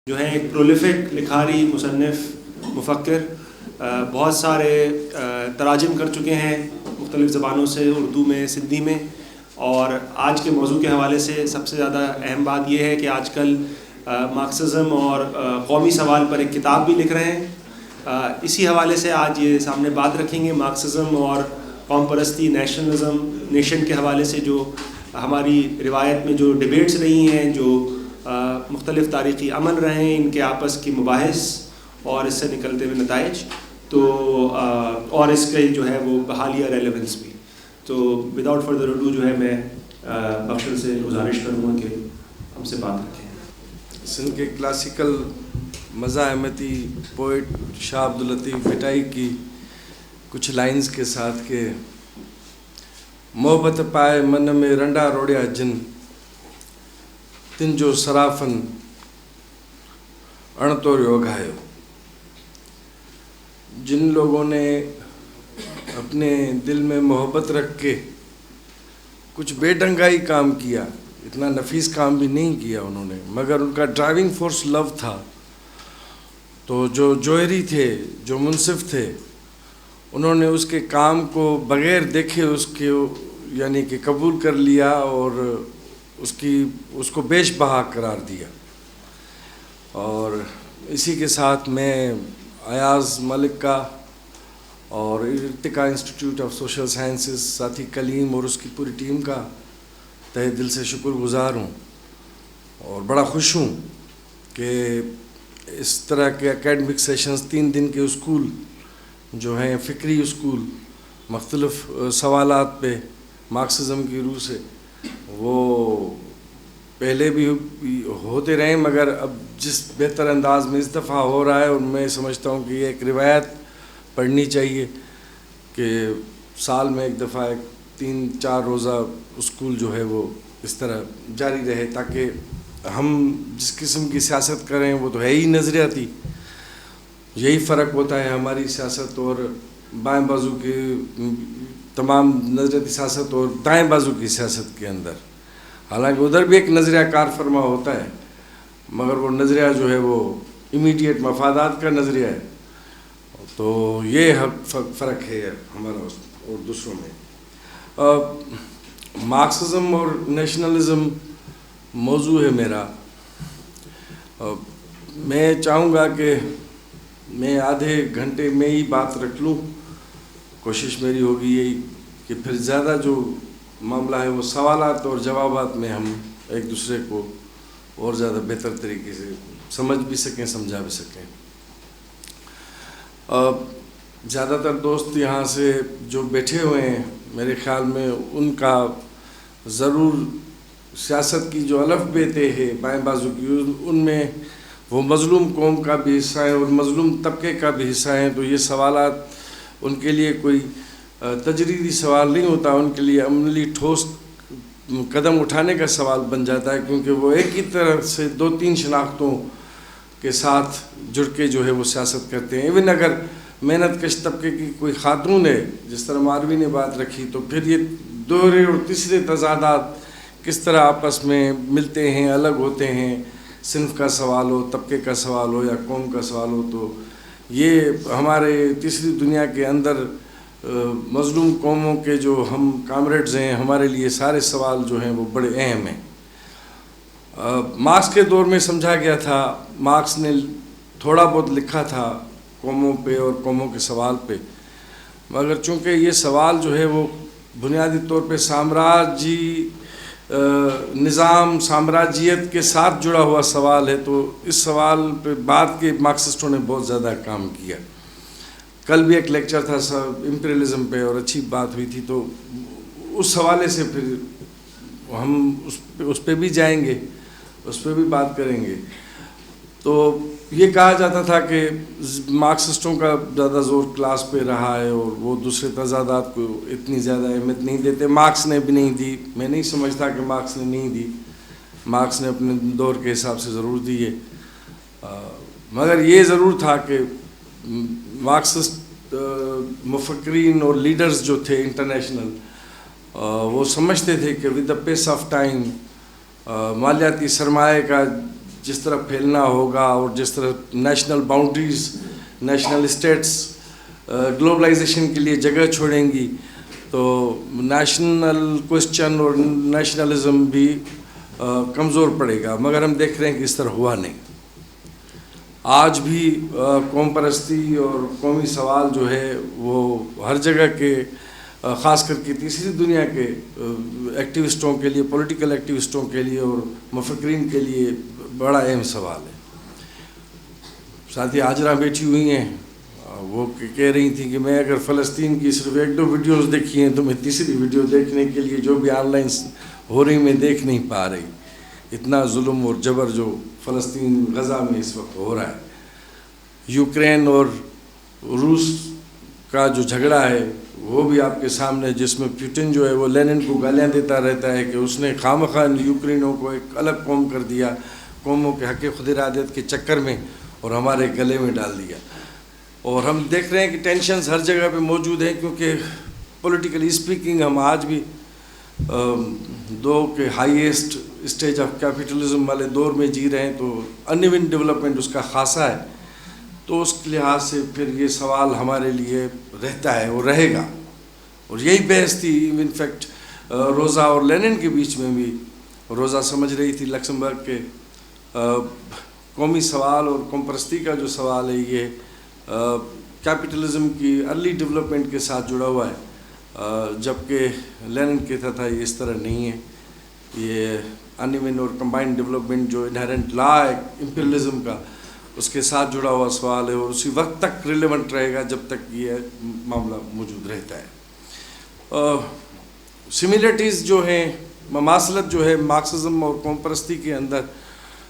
جو ہیں ایک پرولیفک لکھاری مصنف مفکر، بہت سارے تراجم کر چکے ہیں مختلف زبانوں سے، اردو میں، سندھی میں. اور آج کے موضوع کے حوالے سے سب سے زیادہ اہم بات یہ ہے کہ آج کل مارکسزم اور قومی سوال پر ایک کتاب بھی لکھ رہے ہیں. اسی حوالے سے آج یہ سامنے بات رکھیں گے، مارکسزم اور قوم پرستی، نیشنلزم، نیشن کے حوالے سے جو ہماری روایت میں جو ڈیبیٹس رہی ہیں، جو مختلف تاریخی عمل رہے ہیں، ان کے آپس کی مباحث اور اس سے نکلتے ہوئے نتائج، تو اور اس کے جو ہے وہ حالیہ ریلیونس بھی. تو وداؤٹ فردر اڈو جو ہے میں بخشل سے گزارش کروں گا کہ ہم سے بات رکھیں. سندھ کے کلاسیکل مزاحمتی پوئٹ شاہ عبداللطیف بھٹائی کی کچھ لائنز کے ساتھ کہ محبت پائے من میں رنڈا روڑیا جن، تن جو سرافن اڑتوریو گھایو. جن لوگوں نے اپنے دل میں محبت رکھ کے کچھ بے ڈنگائی کام کیا، اتنا نفیس کام بھی نہیں کیا انہوں نے، مگر ان کا ڈرائیونگ فورس لو تھا، تو جو جوہری تھے، جو منصف تھے، انہوں نے اس کے کام کو بغیر دیکھے اس کے یعنی کہ قبول کر لیا اور اس کو بیش بہا قرار دیا. اور اسی کے ساتھ میں ایاز ملک کا اور ارتقا انسٹیٹیوٹ آف سوشل سائنسز ساتھی کلیم اور اس کی پوری ٹیم کا تہہ دل سے شکر گزار ہوں، اور بڑا خوش ہوں کہ اس طرح کے اکیڈمک سیشنز 3 دن کے اسکول جو ہیں، فکری اسکول، مختلف سوالات پہ مارکسزم کی روح سے، وہ پہلے بھی ہوتے رہیں، مگر اب جس بہتر انداز میں اس دفعہ ہو رہا ہے، اور میں سمجھتا ہوں کہ یہ ایک روایت پڑھنی چاہیے کہ سال میں ایک دفعہ 3-4 روزہ اسکول جو ہے وہ اس طرح جاری رہے، تاکہ ہم جس قسم کی سیاست کریں وہ تو ہے ہی نظریاتی. یہی فرق ہوتا ہے ہماری سیاست اور بائیں بازو کی تمام نظریاتی سیاست اور دائیں بازو کی سیاست کے اندر. حالانکہ ادھر بھی ایک نظریہ کار فرما ہوتا ہے، مگر وہ نظریہ جو ہے وہ امیڈیٹ مفادات کا نظریہ ہے. تو یہ فرق ہے ہمارا اور دوسروں میں. مارکسزم اور نیشنلزم موضوع ہے میرا. میں چاہوں گا کہ میں آدھے گھنٹے میں ہی بات رکھ لوں. کوشش میری ہوگی یہی کہ پھر زیادہ جو معاملہ ہے وہ سوالات اور جوابات میں ہم ایک دوسرے کو اور زیادہ بہتر طریقے سے سمجھ بھی سکیں، سمجھا بھی سکیں. زیادہ تر دوست یہاں سے جو بیٹھے ہوئے ہیں، میرے خیال میں ان کا ضرور سیاست کی جو الف بے طے ہے بائیں بازو کی، ان میں وہ مظلوم قوم کا بھی حصہ ہے اور مظلوم طبقے کا بھی حصہ ہیں. تو یہ سوالات ان کے لیے کوئی تجریدی سوال نہیں ہوتا، ان کے لیے عملی ٹھوس قدم اٹھانے کا سوال بن جاتا ہے، کیونکہ وہ ایک ہی طرح سے 2-3 شناختوں کے ساتھ جڑ کے جو ہے وہ سیاست کرتے ہیں. ایون اگر محنت کش طبقے کی کوئی خاتون ہے، جس طرح ماروی نے بات رکھی، تو پھر یہ دوہرے اور تیسرے تضادات کس طرح آپس میں ملتے ہیں، الگ ہوتے ہیں. صنف کا سوال ہو، طبقے کا سوال ہو یا قوم کا سوال ہو، تو یہ ہمارے تیسری دنیا کے اندر مظلوم قوموں کے جو ہم کامریڈز ہیں، ہمارے لیے سارے سوال جو ہیں وہ بڑے اہم ہیں. مارکس کے دور میں سمجھا گیا تھا، مارکس نے تھوڑا بہت لکھا تھا قوموں پہ اور قوموں کے سوال پہ، مگر چونکہ یہ سوال جو ہے وہ بنیادی طور پہ سامراجی نظام، سامراجیت کے ساتھ جڑا ہوا سوال ہے، تو اس سوال پہ بعد کے مارکسسٹوں نے بہت زیادہ کام کیا. کل بھی ایک لیکچر تھا امپیریلزم پہ اور اچھی بات ہوئی تھی، تو اس حوالے سے پھر ہم اس پہ بھی جائیں گے، اس پہ بھی بات کریں گے. تو یہ کہا جاتا تھا کہ مارکسسٹوں کا زیادہ زور کلاس پہ رہا ہے اور وہ دوسرے تضادات کو اتنی زیادہ اہمیت نہیں دیتے. مارکس نے بھی نہیں دی. میں نہیں سمجھتا کہ مارکس نے نہیں دی، مارکس نے اپنے دور کے حساب سے ضرور دی ہے، مگر یہ ضرور تھا کہ مارکسسٹ مفکرین اور لیڈرز جو تھے انٹرنیشنل، وہ سمجھتے تھے کہ with the pace of time مالیاتی سرمایہ کا جس طرح پھیلنا ہوگا اور جس طرح national boundaries, national states globalisation کے لیے جگہ چھوڑیں گی تو نیشنل کوسچن اور نیشنلزم بھی کمزور پڑے گا، مگر ہم دیکھ رہے ہیں کہ اس طرح ہوا نہیں. آج بھی قوم پرستی اور قومی سوال جو ہے وہ ہر جگہ کے خاص کر کے تیسری دنیا کے ایکٹیوسٹوں کے لیے، پولیٹیکل ایکٹیوسٹوں کے لیے اور مفکرین کے لیے بڑا اہم سوال ہے. ساتھی حاجرہ بیٹھی ہوئی ہیں، وہ کہہ رہی تھیں کہ میں اگر فلسطین کی صرف 1-2 ویڈیوز دیکھی ہیں تو میں تیسری ویڈیو دیکھنے کے لیے جو بھی آن لائن ہو رہی میں دیکھ نہیں پا رہی. اتنا ظلم اور جبر جو فلسطین غزہ میں اس وقت ہو رہا ہے. یوکرین اور روس کا جو جھگڑا ہے وہ بھی آپ کے سامنے، جس میں پیوٹن جو ہے وہ لینن کو گالیاں دیتا رہتا ہے کہ اس نے خامخواہ یوکرینوں کو ایک الگ قوم کر دیا، قوموں کے حق خود ارادیت کے چکر میں، اور ہمارے گلے میں ڈال دیا. اور ہم دیکھ رہے ہیں کہ ٹینشنز ہر جگہ پہ موجود ہیں، کیونکہ پولیٹیکلی اسپیکنگ ہم آج بھی کے ہائیسٹ اسٹیج آف کیپٹلزم والے دور میں جی رہے ہیں، تو ان ایون ڈیولپمنٹ اس کا خاصا ہے. تو اس لحاظ سے پھر یہ سوال ہمارے لیے رہتا ہے اور رہے گا. اور یہی بحث تھی انفیکٹ روزا اور لینن کے بیچ میں بھی. روزا سمجھ رہی تھی لکسمبرگ کے قومی سوال اور قوم پرستی کا جو سوال ہے یہ کیپٹلزم کی ارلی ڈیولپمنٹ کے ساتھ جڑا ہوا ہے، جبکہ لینن کہتا تھا یہ اس طرح نہیں ہے. یہ ان ایون اور کمبائنڈ ڈیولپمنٹ جو انہرنٹ لا ہے امپیریلزم کا، اس کے ساتھ جڑا ہوا سوال ہے، اور اسی وقت تک ریلیونٹ رہے گا جب تک یہ معاملہ موجود رہتا ہے. سملیرٹیز جو ہیں، مماثلت جو ہے مارکسزم اور قوم پرستی کے اندر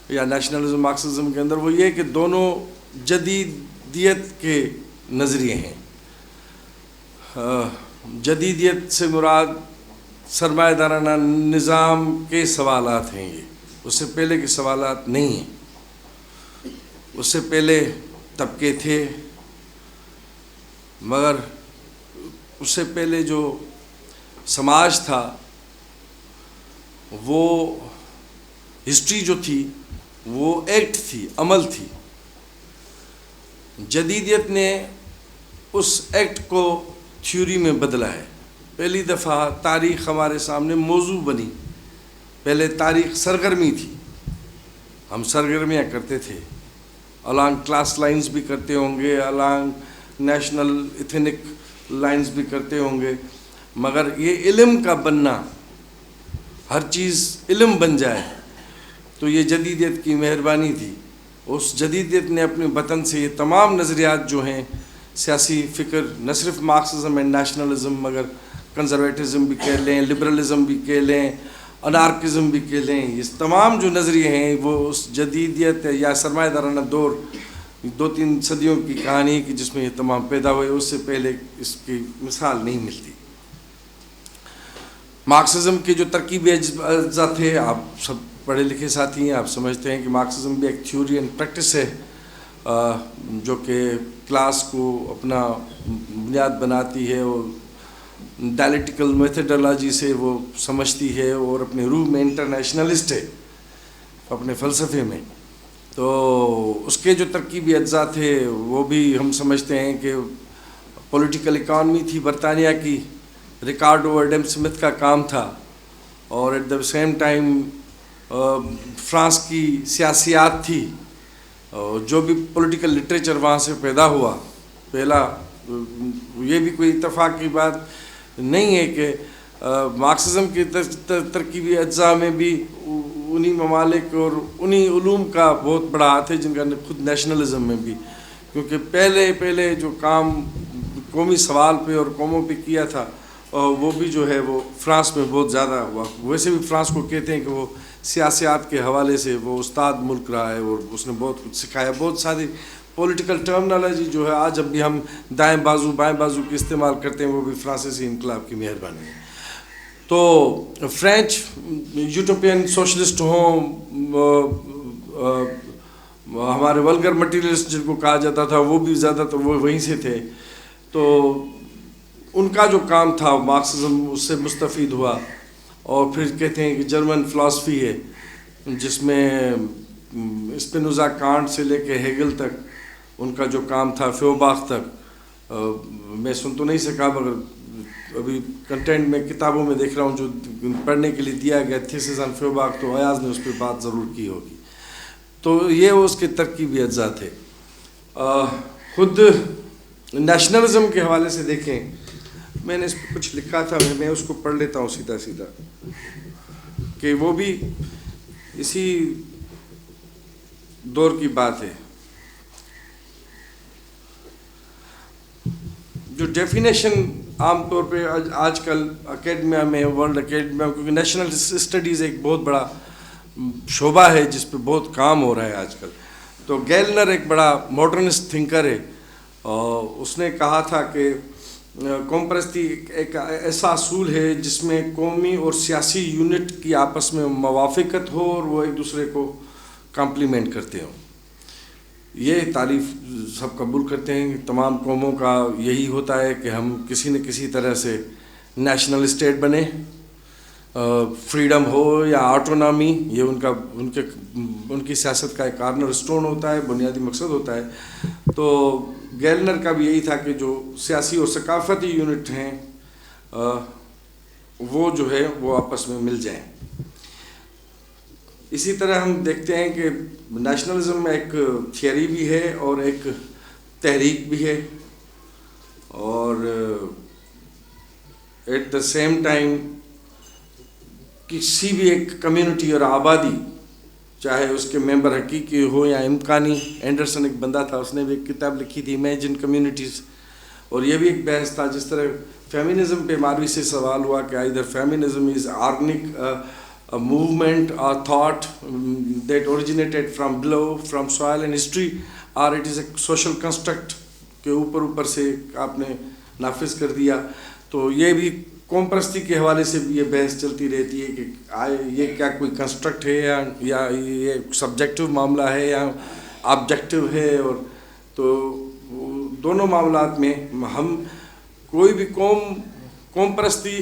یا نیشنلزم مارکسزم کے اندر، وہ یہ کہ دونوں جدیدیت کے نظریے ہیں. جدیدیت سے مراد سرمایہ دارانہ نظام کے سوالات ہیں. یہ اس سے پہلے کے سوالات نہیں ہیں. اس سے پہلے طبقے تھے، مگر اس سے پہلے جو سماج تھا وہ ہسٹری جو تھی وہ ایکٹ تھی، عمل تھی. جدیدیت نے اس ایکٹ کو تھیوری میں بدلا ہے. پہلی دفعہ تاریخ ہمارے سامنے موضوع بنی. پہلے تاریخ سرگرمی تھی، ہم سرگرمیاں کرتے تھے، الانگ کلاس لائنز بھی کرتے ہوں گے، الانگ نیشنل ایتھنک لائنز بھی کرتے ہوں گے، مگر یہ علم کا بننا، ہر چیز علم بن جائے، تو یہ جدیدیت کی مہربانی تھی. اس جدیدیت نے اپنے وطن سے یہ تمام نظریات جو ہیں، سیاسی فکر، نہ صرف مارکسزم اینڈ نیشنلزم مگر کنزرویٹزم بھی کہہ لیں، لبرلزم بھی کہہ لیں، انارکزم بھی کہہ لیں، یہ تمام جو نظریے ہیں وہ اس جدیدیت یا سرمایہ دارانہ دور 2-3 صدیوں کی کہانی کی جس میں یہ تمام پیدا ہوئے، اس سے پہلے اس کی مثال نہیں ملتی. مارکسزم کے جو ترکیبی اجزاء تھے، آپ سب پڑھے لکھے ساتھی ہیں، آپ سمجھتے ہیں کہ مارکسزم بھی ایک تھیوری اینڈ پریکٹس ہے جو کہ کلاس کو اپنا بنیاد بناتی ہے اور ڈائلیکٹیکل میتھڈالوجی سے وہ سمجھتی ہے، اور اپنے روح میں انٹرنیشنلسٹ ہے اپنے فلسفے میں. تو اس کے جو ترکیبی اجزاء تھے وہ بھی ہم سمجھتے ہیں کہ پولیٹیکل اکانومی تھی برطانیہ کی، ریکارڈو ایڈم سمتھ کا کام تھا، اور at the same time France کی سیاسیات تھی. جو بھی پولیٹیکل لٹریچر وہاں سے پیدا ہوا، پہلا یہ بھی کوئی اتفاق کی بات نہیں ہے کہ مارکسزم کی ترکیبی اجزاء میں بھی انہی ممالک اور انہی علوم کا بہت بڑا ہاتھ ہے جن کا خود نیشنلزم میں بھی، کیونکہ پہلے جو کام قومی سوال پہ اور قوموں پہ کیا تھا وہ بھی جو ہے وہ فرانس میں بہت زیادہ ہوا. ویسے بھی فرانس کو کہتے ہیں کہ وہ سیاسیات کے حوالے سے وہ استاد ملک رہا ہے اور اس نے بہت کچھ سکھایا. بہت ساری پولیٹیکل ٹرمنالوجی جو ہے آج اب بھی ہم دائیں بازو بائیں بازو کی استعمال کرتے ہیں، وہ بھی فرانسیسی انقلاب کی مہربانی ہے. تو فرینچ یوٹوپین سوشلسٹ ہوں، ہمارے ولگر مٹیریلسٹ جن کو کہا جاتا تھا، وہ بھی زیادہ تر وہ وہیں سے تھے. تو ان کا جو کام تھا مارکسزم اس سے مستفید ہوا. اور پھر کہتے ہیں کہ جرمن فلاسفی ہے جس میں اسپینوزا کانٹ سے لے کے ہیگل تک ان کا جو کام تھا، فیوباخ تک، میں سن تو نہیں سکا مگر ابھی کنٹینٹ میں کتابوں میں دیکھ رہا ہوں جو پڑھنے کے لیے دیا گیا تھیسس آن فیوباخ، تو ایاز نے اس پہ بات ضرور کی ہوگی. تو یہ اس کے ترکیبی اجزاء تھے. خود نیشنلزم کے حوالے سے دیکھیں، میں نے اس پہ کچھ لکھا تھا، میں اس کو پڑھ لیتا ہوں سیدھا سیدھا، کہ وہ بھی اسی دور کی بات ہے. جو ڈیفینیشن عام طور پہ آج کل اکیڈمیا میں، ورلڈ اکیڈمیا، کیونکہ نیشنل اسٹڈیز ایک بہت بڑا شعبہ ہے جس پہ بہت کام ہو رہا ہے آج کل. تو گیلنر ایک بڑا ماڈرنسٹ تھنکر ہے، اور اس نے کہا تھا کہ قوم پرستی ایک ایسا اصول ہے جس میں قومی اور سیاسی یونٹ کی آپس میں موافقت ہو اور وہ ایک دوسرے کو کمپلیمنٹ کرتے ہوں. یہ تعریف سب قبول کرتے ہیں، تمام قوموں کا یہی ہوتا ہے کہ ہم کسی نہ کسی طرح سے نیشنل اسٹیٹ بنے، فریڈم ہو یا آٹونامی، یہ ان کی سیاست کا ایک کارنر اسٹون ہوتا ہے، بنیادی مقصد ہوتا ہے. تو گیلنر کا بھی یہی تھا کہ جو سیاسی اور ثقافتی یونٹ ہیں وہ جو ہے وہ آپس میں مل جائیں. اسی طرح ہم دیکھتے ہیں کہ نیشنلزم ایک تھیوری بھی ہے اور ایک تحریک بھی ہے، اور ایٹ دا سیم ٹائم کسی بھی ایک کمیونٹی اور آبادی، چاہے اس کے ممبر حقیقی ہو یا امکانی. اینڈرسن ایک بندہ تھا، اس نے بھی ایک کتاب لکھی تھی امیجن کمیونٹیز، اور یہ بھی ایک بحث تھا. جس طرح فیمنزم پہ ماروی سے سوال ہوا کہ either feminism is organic a movement or thought that originated from below, from soil and history, or it is a social construct کہ اوپر سے آپ نے نافذ کر دیا. تو یہ بھی قوم پرستی کے حوالے سے بھی یہ بحث چلتی رہتی ہے کہ یہ کیا کوئی کنسٹرکٹ ہے یا یہ سبجیکٹو معاملہ ہے یا آبجیکٹو ہے. اور تو دونوں معاملات میں ہم کوئی بھی قوم پرستی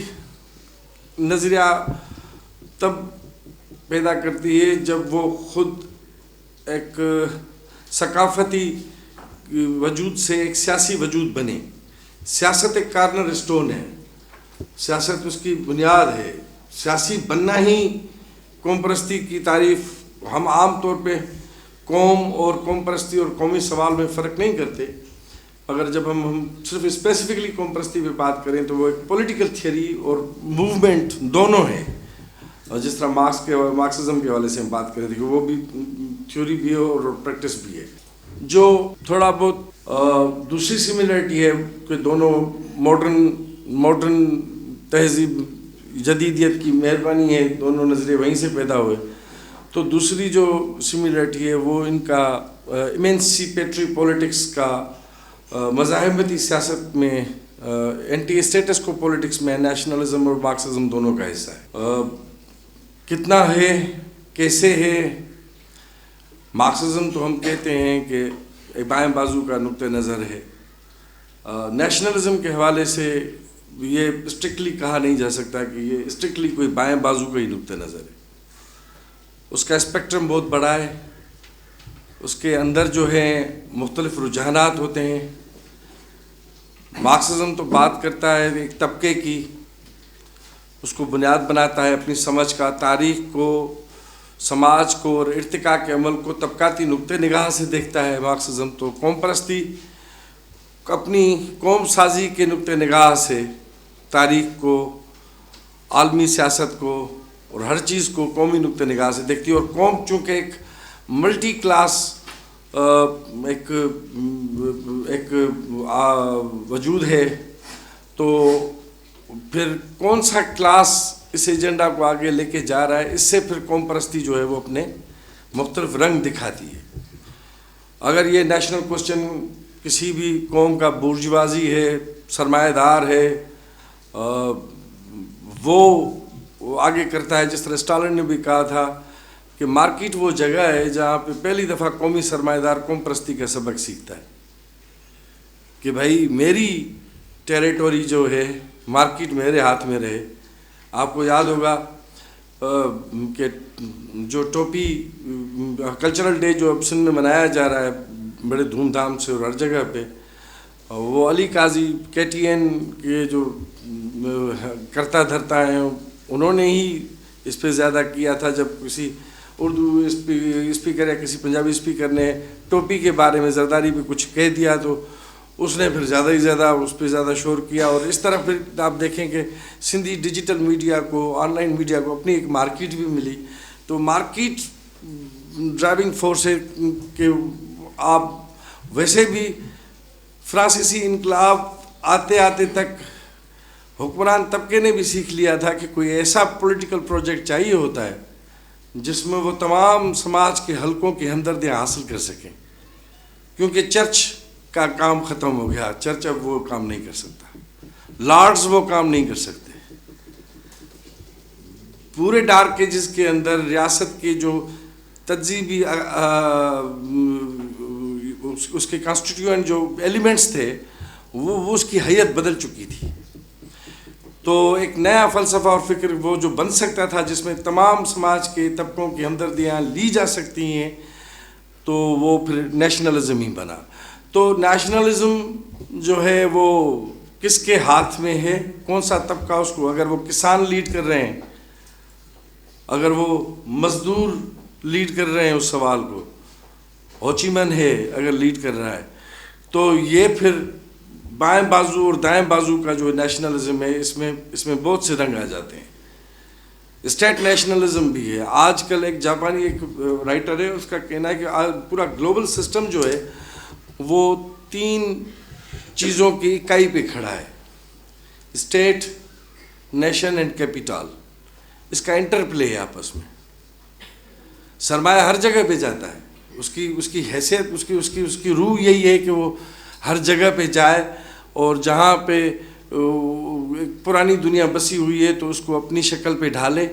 نظریہ تب پیدا کرتی ہے جب وہ خود ایک ثقافتی وجود سے ایک سیاسی وجود بنے. سیاست ایک کارنر اسٹون ہے، سیاست اس کی بنیاد ہے. سیاسی بننا ہی قوم پرستی کی تعریف. ہم عام طور پہ قوم اور قوم پرستی اور قومی سوال میں فرق نہیں کرتے، اگر جب ہم صرف اسپیسیفکلی قوم پرستی پہ بات کریں تو وہ ایک پولیٹیکل تھیوری اور موومنٹ دونوں ہے. اور جس طرح مارکسزم کے حوالے سے ہم بات کریں کہ وہ بھی تھیوری بھی ہے اور پریکٹس بھی ہے. جو تھوڑا بہت دوسری سملیرٹی ہے کہ دونوں ماڈرن تہذیب، جدیدیت کی مہربانی ہے، دونوں نظریے وہیں سے پیدا ہوئے. تو دوسری جو سملیرٹی ہے وہ ان کا ایمنسیپیٹری پولیٹکس کا، مزاحمتی سیاست میں، اینٹی اسٹیٹس کو پولیٹکس میں نیشنلزم اور مارکسزم دونوں کا حصہ ہے. کتنا ہے، کیسے ہے؟ مارکسزم تو ہم کہتے ہیں کہ ایک بائیں بازو کا نقطہ نظر ہے. نیشنلزم کے حوالے سے یہ اسٹرکٹلی کہا نہیں جا سکتا کہ یہ اسٹرکٹلی کوئی بائیں بازو کا ہی نقطہ نظر ہے. اس کا اسپیکٹرم بہت بڑا ہے، اس کے اندر جو ہے مختلف رجحانات ہوتے ہیں. مارکسزم تو بات کرتا ہے ایک طبقے کی، اس کو بنیاد بناتا ہے اپنی سمجھ کا، تاریخ کو، سماج کو اور ارتقاء کے عمل کو طبقاتی نقطہ نگاہ سے دیکھتا ہے. مارکسزم تو قوم پرستی اپنی قوم سازی کے نقطہ نگاہ سے تاریخ کو، عالمی سیاست کو اور ہر چیز کو قومی نقطہ نگاہ سے دیکھتی ہے. اور قوم چونکہ ایک ملٹی کلاس ایک وجود ہے، تو پھر کون سا کلاس اس ایجنڈا کو آگے لے کے جا رہا ہے، اس سے پھر قوم پرستی جو ہے وہ اپنے مختلف رنگ دکھاتی ہے. اگر یہ نیشنل کوسچن کسی بھی قوم کا بورژوازی ہے، سرمایہ دار ہے، وہ آگے کرتا ہے. جس طرح اسٹالن نے بھی کہا تھا کہ مارکیٹ وہ جگہ ہے جہاں پہ پہلی دفعہ قومی سرمایہ دار قوم پرستی کا سبق سیکھتا ہے کہ بھائی میری ٹیریٹوری جو ہے، مارکیٹ میرے ہاتھ میں رہے. آپ کو یاد ہوگا کہ جو ٹوپی کلچرل ڈے جو اب سندھ میں منایا جا رہا ہے بڑے دھوم دھام سے اور ہر جگہ پہ، وہ علی قاضی KTN کے جو کرتا دھرتا ہیں انہوں نے ہی اس پہ زیادہ کیا تھا. جب کسی اردو اسپیکر یا کسی پنجابی اسپیکر نے ٹوپی کے بارے میں زرداری پہ کچھ کہہ دیا تو اس نے پھر زیادہ ہی زیادہ اس پہ زیادہ شور کیا. اور اس طرح پھر آپ دیکھیں کہ سندھی ڈیجیٹل میڈیا کو، آن لائن میڈیا کو اپنی ایک مارکیٹ بھی ملی. تو مارکیٹ ڈرائیونگ فورس ہے کہ آپ ویسے بھی فرانسیسی انقلاب آتے آتے تک حکمران طبقے نے بھی سیکھ لیا تھا کہ کوئی ایسا پولیٹیکل پروجیکٹ چاہیے ہوتا ہے جس میں وہ تمام سماج کے حلقوں کی ہمدردیاں حاصل کر سکیں، کیونکہ چرچ کا کام ختم ہو گیا. چرچ اب وہ کام نہیں کر سکتا، لارڈز وہ کام نہیں کر سکتے. پورے ڈارک ایجز کے اندر ریاست کے جو تہذیبی اس کے کانسٹیٹیوئنٹ جو ایلیمنٹس تھے وہ اس کی حیت بدل چکی تھی. تو ایک نیا فلسفہ اور فکر وہ جو بن سکتا تھا جس میں تمام سماج کے طبقوں کی ہمدردیاں لی جا سکتی ہیں، تو وہ پھر نیشنلزم ہی بنا. تو نیشنلزم جو ہے وہ کس کے ہاتھ میں ہے، کون سا طبقہ اس کو، اگر وہ کسان لیڈ کر رہے ہیں، اگر وہ مزدور لیڈ کر رہے ہیں اس سوال کو، ہوچی من ہے اگر لیڈ کر رہا ہے، تو یہ پھر بائیں بازو اور دائیں بازو کا جو نیشنلزم ہے اس میں بہت سے رنگ آ جاتے ہیں. اسٹیٹ نیشنلزم بھی ہے. آج کل ایک جاپانی ایک رائٹر ہے، اس کا کہنا ہے کہ پورا گلوبل سسٹم جو ہے وہ 3 چیزوں کی اکائی پہ کھڑا ہے: اسٹیٹ، نیشن اینڈ کیپیٹل. اس کا انٹر پلے ہے آپس میں. سرمایہ ہر جگہ پہ جاتا ہے، اس کی حیثیت، اس کی روح یہی ہے کہ وہ ہر جگہ پہ جائے اور جہاں پہ پرانی دنیا بسی ہوئی ہے تو اس کو اپنی شکل پہ ڈھالے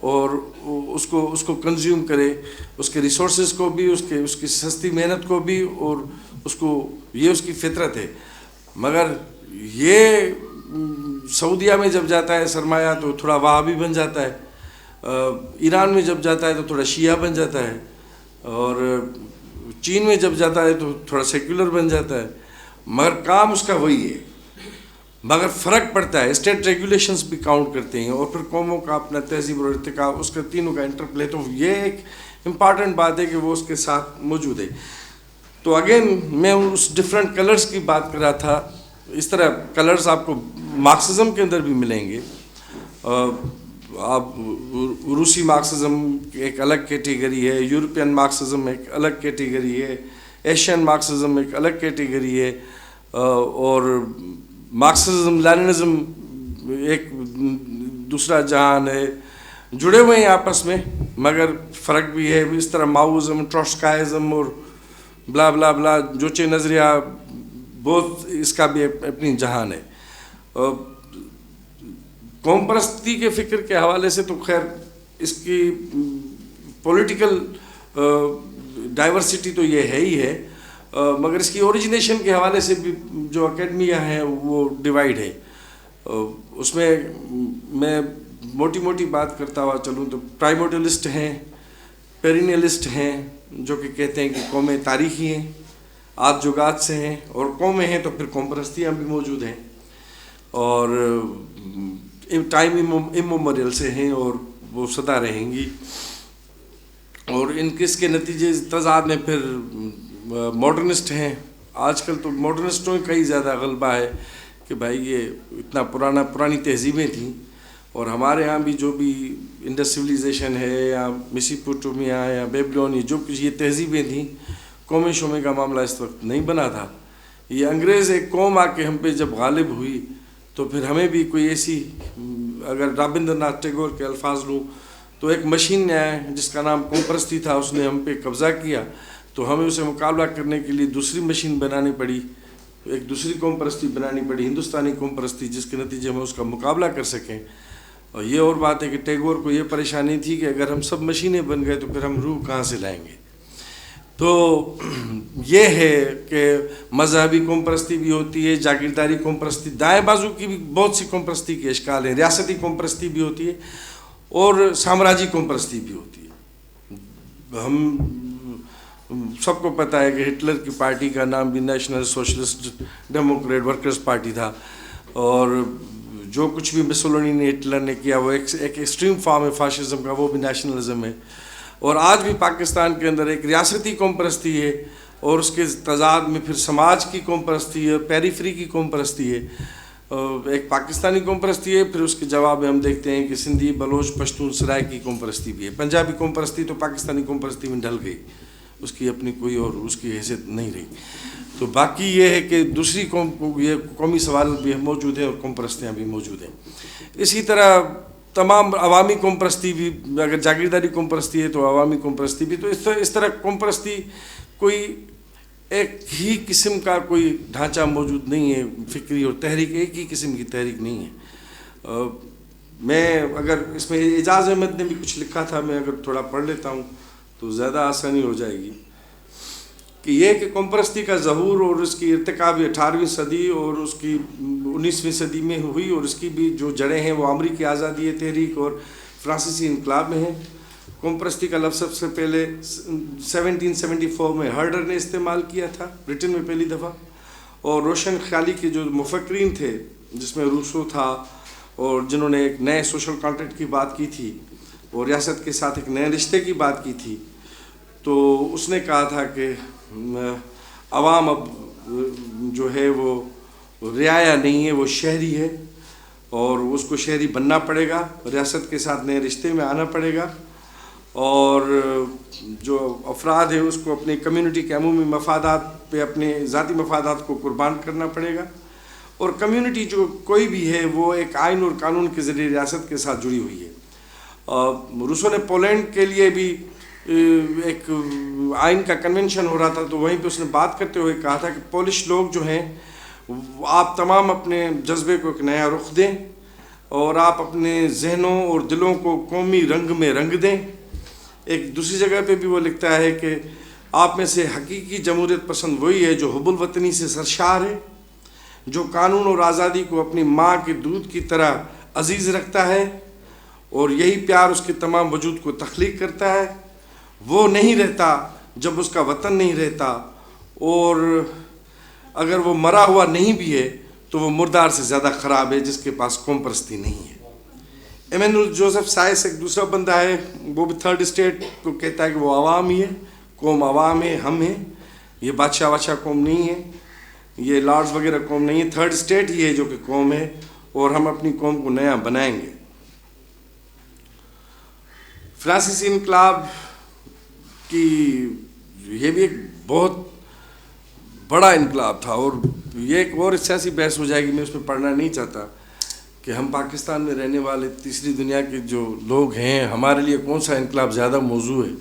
اور اس کو کنزیوم کرے، اس کے ریسورسز کو بھی، اس کی سستی محنت کو بھی، اور یہ اس کی فطرت ہے. مگر یہ سعودیہ میں جب جاتا ہے سرمایہ تو تھوڑا وہابی بن جاتا ہے، ایران میں جب جاتا ہے تو تھوڑا شیعہ بن جاتا ہے، اور چین میں جب جاتا ہے تو تھوڑا سیکولر بن جاتا ہے. مگر کام اس کا وہی ہے، مگر فرق پڑتا ہے. اسٹیٹ ریگولیشنز بھی کاؤنٹ کرتے ہیں، اور پھر قوموں کا اپنا تہذیب اور ارتقاء، اس کا تینوں کا انٹرپلے. تو یہ ایک امپارٹنٹ بات ہے کہ وہ اس کے ساتھ موجود ہے. تو اگین میں اس ڈفرینٹ کلرز کی بات کر رہا تھا. اس طرح کلرز آپ کو مارکسزم کے اندر بھی ملیں گے. آپ روسی مارکسزم ایک الگ کیٹیگری ہے، یورپین مارکسزم ایک الگ کیٹیگری ہے، ایشین مارکسزم ایک الگ کیٹیگری ہے، اور مارکسزم لیننزم ایک دوسرا جہان ہے. جڑے ہوئے ہیں آپس میں مگر فرق بھی ہے. اس طرح ماؤزم، ٹروٹسکائزم اور بلا بلا بلا جوچے نظریہ، بہت اس کا بھی اپنی جہان ہے. قوم پرستی کے فکر کے حوالے سے تو خیر اس کی پولیٹیکل ڈائیورسٹی تو یہ ہے ہی ہے، مگر اس کی اوریجنیشن کے حوالے سے بھی جو اکیڈمیاں ہیں وہ ڈیوائیڈ ہے. اس میں میں موٹی بات کرتا ہوا چلوں تو پرائموڈلسٹ ہیں، پیرینیلسٹ ہیں جو کہ کہتے ہیں کہ قومیں تاریخی ہیں، آج جگات سے ہیں، اور قومیں ہیں تو پھر قوم پرستیاں بھی موجود ہیں، اور ٹائم امموریل سے ہیں اور وہ سدا رہیں گی. اور ان کس کے نتیجے تضاد میں پھر ماڈرنسٹ ہیں. آج کل تو ماڈرنسٹوں کا ہی زیادہ غلبہ ہے کہ بھائی یہ اتنا پرانی تہذیبیں تھیں، اور ہمارے ہاں بھی جو بھی انڈس سویلائزیشن ہے یا میسوپوٹیمیا یا بیبلونی، جو کچھ یہ تہذیبیں تھیں، قومی شومی کا معاملہ اس وقت نہیں بنا تھا. یہ انگریز ایک قوم آ کے ہم پہ جب غالب ہوئی تو پھر ہمیں بھی کوئی ایسی، اگر رابندر ناتھ ٹیگور کے الفاظ لوں تو ایک مشین نے آیا جس کا نام قوم پرستی تھا، اس نے ہم پہ قبضہ کیا، تو ہمیں اسے مقابلہ کرنے کے لیے دوسری مشین بنانی پڑی، ایک دوسری قوم پرستی بنانی پڑی، ہندوستانی قوم پرستی، جس کے نتیجے میں اس کا مقابلہ کر سکیں. اور یہ اور بات ہے کہ ٹیگور کو یہ پریشانی تھی کہ اگر ہم سب مشینیں بن گئے تو پھر ہم روح کہاں سے لائیں گے. تو یہ ہے کہ مذہبی قوم پرستی بھی ہوتی ہے، جاگیرداری قوم پرستی، دائیں بازو کی بھی بہت سی قوم پرستی کے اشکال ہیں، ریاستی قوم پرستی بھی ہوتی ہے، اور سامراجی قوم پرستی بھی ہوتی ہے. ہم سب کو پتہ ہے کہ ہٹلر کی پارٹی کا نام بھی national socialist Democrat workers party تھا, اور جو کچھ بھی مسولینی نے ہٹلر نے کیا وہ ایک ایکسٹریم فارم ہے فاشزم کا, وہ بھی نیشنلزم ہے. اور آج بھی پاکستان کے اندر ایک ریاستی قوم پرستی ہے, اور اس کے تضاد میں پھر سماج کی قوم پرستی ہے, پیریفری کی قوم پرستی ہے. ایک پاکستانی قوم پرستی ہے, پھر اس کے جواب میں ہم دیکھتے ہیں کہ سندھی, بلوچ, پشتون, سرائے کی قوم پرستی بھی ہے. پنجابی قوم پرستی تو پاکستانی قوم پرستی میں ڈھل گئی, اس کی اپنی کوئی اور اس کی حیثیت نہیں رہی. تو باقی یہ ہے کہ دوسری یہ قومی سوال بھی موجود ہیں اور قوم پرستیاں بھی موجود ہیں. اسی طرح تمام عوامی قوم پرستی بھی, اگر جاگیرداری قوم پرستی ہے تو عوامی قوم پرستی بھی. تو اس طرح قوم پرستی کوئی ایک ہی قسم کا کوئی ڈھانچہ موجود نہیں ہے, فکری اور تحریک ایک ہی قسم کی تحریک نہیں ہے. میں اگر اس میں اعجاز احمد نے بھی کچھ لکھا تھا, میں اگر تھوڑا پڑھ لیتا ہوں تو زیادہ آسانی ہو جائے گی, کہ یہ کہ قوم پرستی کا ظہور اور اس کی ارتکاب 18ویں صدی اور اس کی 19ویں صدی میں ہوئی, اور اس کی بھی جو جڑیں ہیں وہ امریکی آزادی تحریک اور فرانسیسی انقلاب میں ہیں. قوم پرستی کا لفظ سب سے پہلے 1774 میں ہرڈر نے استعمال کیا تھا, برٹن میں پہلی دفعہ. اور روشن خیالی کے جو مفکرین تھے, جس میں روسو تھا, اور جنہوں نے ایک نئے سوشل کانٹریکٹ کی بات کی تھی اور ریاست کے ساتھ ایک نئے رشتے کی بات کی تھی, تو اس نے کہا تھا کہ عوام اب جو ہے وہ رعایا نہیں ہے, وہ شہری ہے, اور اس کو شہری بننا پڑے گا, ریاست کے ساتھ نئے رشتے میں آنا پڑے گا, اور جو افراد ہیں اس کو اپنی کمیونٹی کے عمومی مفادات پہ اپنے ذاتی مفادات کو قربان کرنا پڑے گا, اور کمیونٹی جو کوئی بھی ہے وہ ایک آئین اور قانون کے ذریعے ریاست کے ساتھ جڑی ہوئی ہے. روسو نے پولینڈ کے لیے بھی ایک آئین کا کنونشن ہو رہا تھا, تو وہیں پہ اس نے بات کرتے ہوئے کہا تھا کہ پولش لوگ جو ہیں آپ تمام اپنے جذبے کو ایک نیا رخ دیں, اور آپ اپنے ذہنوں اور دلوں کو قومی رنگ میں رنگ دیں. ایک دوسری جگہ پہ بھی وہ لکھتا ہے کہ آپ میں سے حقیقی جمہوریت پسند وہی ہے جو حب الوطنی سے سرشار ہے, جو قانون اور آزادی کو اپنی ماں کے دودھ کی طرح عزیز رکھتا ہے, اور یہی پیار اس کے تمام وجود کو تخلیق کرتا ہے. وہ نہیں رہتا جب اس کا وطن نہیں رہتا, اور اگر وہ مرا ہوا نہیں بھی ہے تو وہ مردار سے زیادہ خراب ہے جس کے پاس قوم پرستی نہیں ہے. ایمینول جوزف سائس ایک دوسرا بندہ ہے, وہ بھی تھرڈ اسٹیٹ کو کہتا ہے کہ وہ عوام ہی ہے, قوم عوام ہے, ہم ہیں, یہ بادشاہ قوم نہیں ہے, یہ لارڈز وغیرہ قوم نہیں ہے, تھرڈ اسٹیٹ ہی ہے جو کہ قوم ہے, اور ہم اپنی قوم کو نیا بنائیں گے. فرانسیسی انقلاب کی یہ بھی ایک بہت بڑا انقلاب تھا, اور یہ ایک اور سیاسی بحث ہو جائے گی, میں اس میں پڑھنا نہیں چاہتا کہ ہم پاکستان میں رہنے والے تیسری دنیا کے جو لوگ ہیں, ہمارے لیے کون سا انقلاب زیادہ موضوع ہے.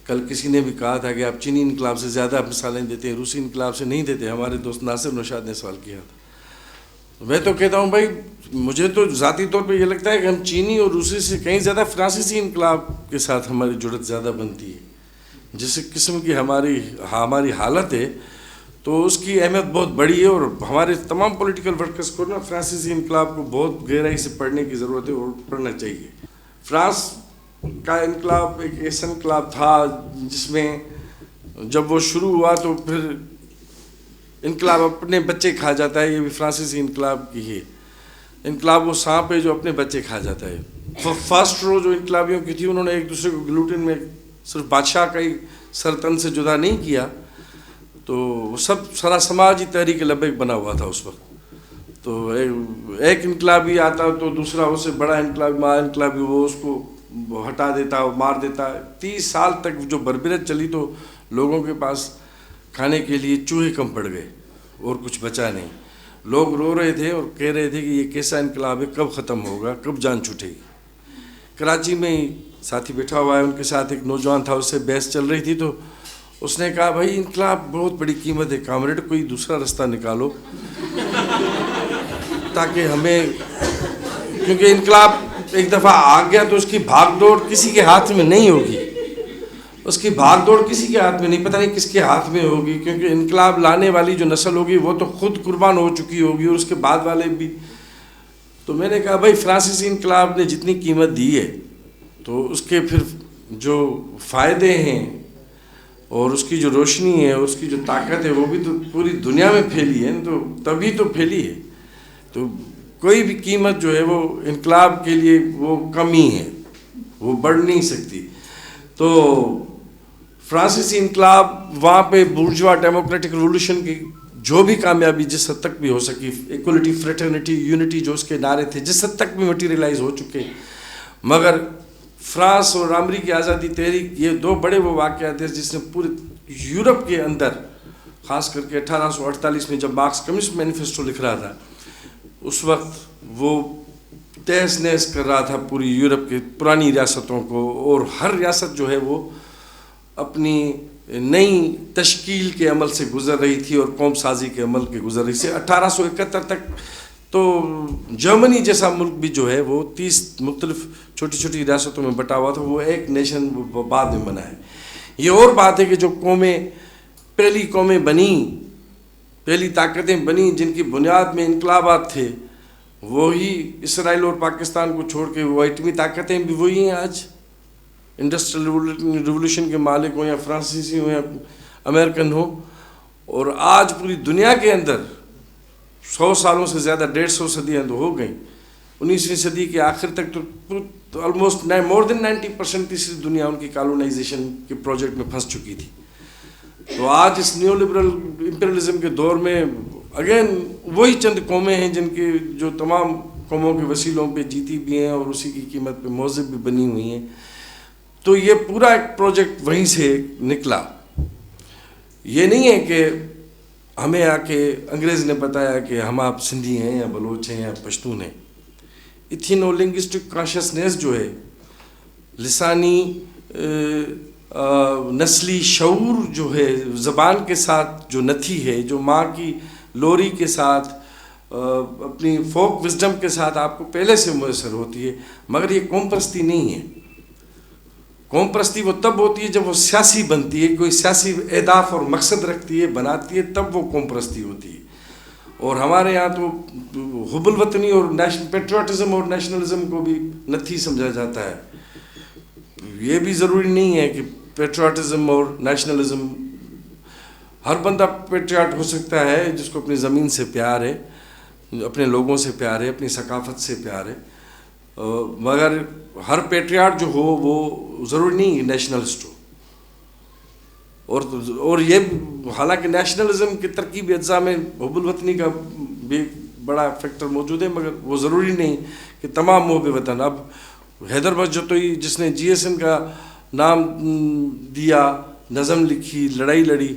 کل کسی نے بھی کہا تھا کہ آپ چینی انقلاب سے زیادہ مثالیں دیتے ہیں, روسی انقلاب سے نہیں دیتے. ہمارے دوست ناصر نوشاد نے سوال کیا تھا. میں تو کہتا ہوں بھائی, مجھے تو ذاتی طور پہ یہ لگتا ہے کہ ہم چینی اور روسی سے کہیں زیادہ فرانسیسی انقلاب کے ساتھ ہماری جڑت زیادہ بنتی ہے. جس قسم کی ہماری حالت ہے تو اس کی اہمیت بہت بڑی ہے, اور ہمارے تمام پولیٹیکل ورکرز کو نا فرانسیسی انقلاب کو بہت گہرائی سے پڑھنے کی ضرورت ہے اور پڑھنا چاہیے. فرانس کا انقلاب ایک ایسا انقلاب تھا جس میں جب وہ شروع ہوا تو پھر انقلاب اپنے بچے کھا جاتا ہے. یہ بھی فرانسیسی انقلاب کی ہے. انقلاب وہ سانپ ہے جو اپنے بچے کھا جاتا ہے. فرسٹ رو جو انقلابیوں کی تھی, انہوں نے ایک دوسرے کو گلوٹن میں صرف بادشاہ کا ہی سرطن سے جدا نہیں کیا, تو وہ سب سارا سماجی تحریک لبیک بنا ہوا تھا اس وقت. تو ایک انقلابی آتا تو دوسرا اسے بڑا انقلابی وہ اس کو ہٹا دیتا, مار دیتا. 30 سال تک جو بربریت چلی تو لوگوں کے پاس کھانے کے لیے چوہے کم پڑ گئے اور کچھ بچا نہیں. لوگ رو رہے تھے اور کہہ رہے تھے کہ یہ کیسا انقلاب ہے, کب ختم ہوگا, کب جان چھوٹے گی. کراچی میں ساتھی بیٹھا ہوا ہے, ان کے ساتھ ایک نوجوان تھا, اس سے بحث چل رہی تھی, تو اس نے کہا بھائی انقلاب بہت بڑی قیمت ہے, کامریڈ کوئی دوسرا راستہ نکالو تاکہ ہمیں, کیونکہ انقلاب ایک دفعہ آ گیا تو اس کی بھاگ دوڑ کسی کے ہاتھ میں نہیں ہوگی. اس کی بھاگ دوڑ کسی کے ہاتھ میں نہیں, پتہ نہیں کس کے ہاتھ میں ہوگی, کیونکہ انقلاب لانے والی جو نسل ہوگی وہ تو خود قربان ہو چکی ہوگی اور اس کے بعد والے بھی. تو میں نے کہا بھائی فرانسیسی انقلاب نے جتنی قیمت دی ہے تو اس کے پھر جو فائدے ہیں اور اس کی جو روشنی ہے، اس کی جو طاقت ہے، وہ بھی تو پوری دنیا میں پھیلی ہے، تو تبھی تو پھیلی ہے. تو کوئی بھی قیمت جو ہے وہ انقلاب کے لیے وہ کم ہی ہے، وہ بڑھ نہیں سکتی. تو فرانسیسی انقلاب وہاں پہ بورژوا ڈیموکریٹک ریولوشن کی جو بھی کامیابی جس حد تک بھی ہو سکی، ایکولیٹی، فریٹرنیٹی، یونٹی جو اس کے نعرے تھے جس حد تک بھی مٹیریلائز ہو چکے، مگر فرانس اور امریکی آزادی تحریک یہ دو بڑے وہ واقعات ہیں جس نے پورے یورپ کے اندر، خاص کر کے 1848 میں جب مارکس کمیونسٹ مینیفیسٹو لکھ رہا تھا، اس وقت وہ تہس نہس کر رہا تھا پوری یورپ کی پرانی ریاستوں کو، اور ہر ریاست جو ہے وہ اپنی نئی تشکیل کے عمل سے گزر رہی تھی اور قوم سازی کے عمل کے گزر رہی تھی. 1871 تک تو جرمنی جیسا ملک بھی جو ہے وہ 30 مختلف چھوٹی چھوٹی ریاستوں میں بٹا ہوا تھا، وہ ایک نیشن بعد میں بنا ہے. یہ اور بات ہے کہ جو قومیں پہلی قومیں بنی، پہلی طاقتیں بنی جن کی بنیاد میں انقلابات تھے، وہی اسرائیل اور پاکستان کو چھوڑ کے وہ ایٹمی طاقتیں بھی وہی ہیں آج. انڈسٹریل ریولوشن کے مالک ہوں یا فرانسیسی ہوں یا امریکن ہوں، اور آج پوری دنیا کے اندر 100 سالوں سے زیادہ، 150 صدیاں تو ہو گئیں. 19ویں صدی کے آخر تک تو آلموسٹ مور دین 90% تیسری دنیا ان کی کالونائزیشن کے پروجیکٹ میں پھنس چکی تھی. تو آج اس نیو لبرل امپیریلزم کے دور میں اگین وہی چند قومیں ہیں جن کے جو تمام قوموں کے وسیلوں پہ جیتی بھی ہیں اور اسی کی قیمت پہ موذب بھی بنی ہوئی ہیں. تو یہ پورا ایک پروجیکٹ وہیں سے نکلا. یہ نہیں ہے کہ ہمیں آ کے انگریز نے بتایا کہ ہم آپ سندھی ہیں یا بلوچ ہیں یا پشتون ہیں. ایتھینو لنگوسٹک کانشسنیس جو ہے، لسانی نسلی شعور جو ہے، زبان کے ساتھ جو نتھی ہے، جو ماں کی لوری کے ساتھ، اپنی فوک وزڈم کے ساتھ آپ کو پہلے سے میسر ہوتی ہے. مگر یہ قوم پرستی نہیں ہے. قوم پرستی وہ تب ہوتی ہے جب وہ سیاسی بنتی ہے، کوئی سیاسی اہداف اور مقصد رکھتی ہے، بناتی ہے، تب وہ قوم پرستی ہوتی ہے. اور ہمارے یہاں تو حب الوطنی اور پیٹریوٹزم اور نیشنلزم کو بھی نتھی سمجھا جاتا ہے. یہ بھی ضروری نہیں ہے کہ پیٹریوٹزم اور نیشنلزم، ہر بندہ پیٹریاٹ ہو سکتا ہے جس کو اپنی زمین سے پیار ہے، اپنے لوگوں سے پیار ہے، اپنی ثقافت سے پیار ہے. مگر ہر پیٹریاٹ جو ہو وہ ضروری نہیں نیشنلسٹ ہو. اور یہ حالانکہ نیشنلزم کی ترکیبی اجزاء میں حب الوطنی کا بھی بڑا فیکٹر موجود ہے، مگر وہ ضروری نہیں کہ تمام محب وطن. اب حیدر بچتوئی جس نے GSN کا نام دیا، نظم لکھی، لڑائی لڑی،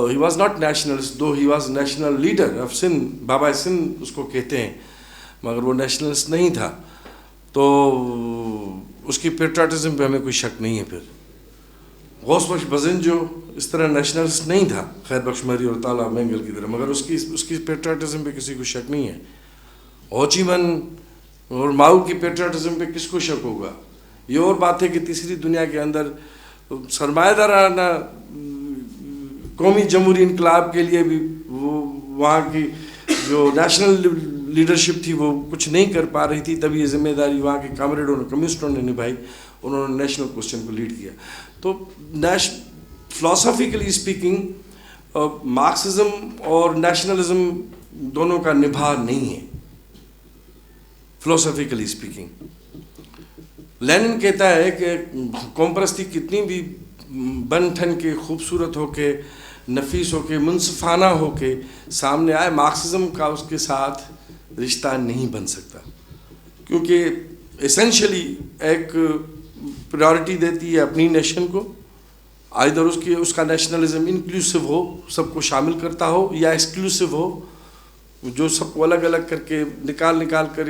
he was not nationalist, though he was national leader of Sindh, Baba Sindh اس کو کہتے ہیں، مگر وہ نیشنلسٹ نہیں تھا. تو اس کی پیٹریاٹزم پہ ہمیں کوئی شک نہیں ہے. پھر غوث بخش بزن جو اس طرح نیشنلسٹ نہیں تھا خیر بخش مری اور تالا مینگل کی طرح، مگر اس کی پیٹریاٹزم پہ کسی کو شک نہیں ہے. ہوچی من اور ماؤ کی پیٹریاٹزم پہ کس کو شک ہوگا؟ یہ اور بات ہے کہ تیسری دنیا کے اندر سرمایہ دارانہ قومی جمہوری انقلاب کے لیے بھی وہ وہاں کی جو نیشنل لیڈرشپ تھی وہ کچھ نہیں کر پا رہی تھی. تب یہ ذمہ داری وہاں کے کامریڈوں نے، کمیونسٹوں نے نبھائی، انہوں نے نیشنل کوسچن کو لیڈ کیا. تو فلاسفیکلی اسپیکنگ مارکسزم اور نیشنلزم دونوں کا نبھا نہیں ہے. فلاسفیکلی اسپیکنگ لینن کہتا ہے کہ قوم پرستی کتنی بھی بن ٹھن کے، خوبصورت ہو کے، نفیس ہو کے، منصفانہ ہو کے سامنے آئے، مارکسزم کا اس کے ساتھ رشتہ نہیں بن سکتا، کیونکہ ایسینشلی ایک پریورٹی دیتی ہے اپنی نیشن کو، آئیدر اس کا نیشنلزم انکلوسیو ہو، سب کو شامل کرتا ہو، یا ایکسکلوسیو ہو، جو سب کو الگ الگ کر کے نکال کر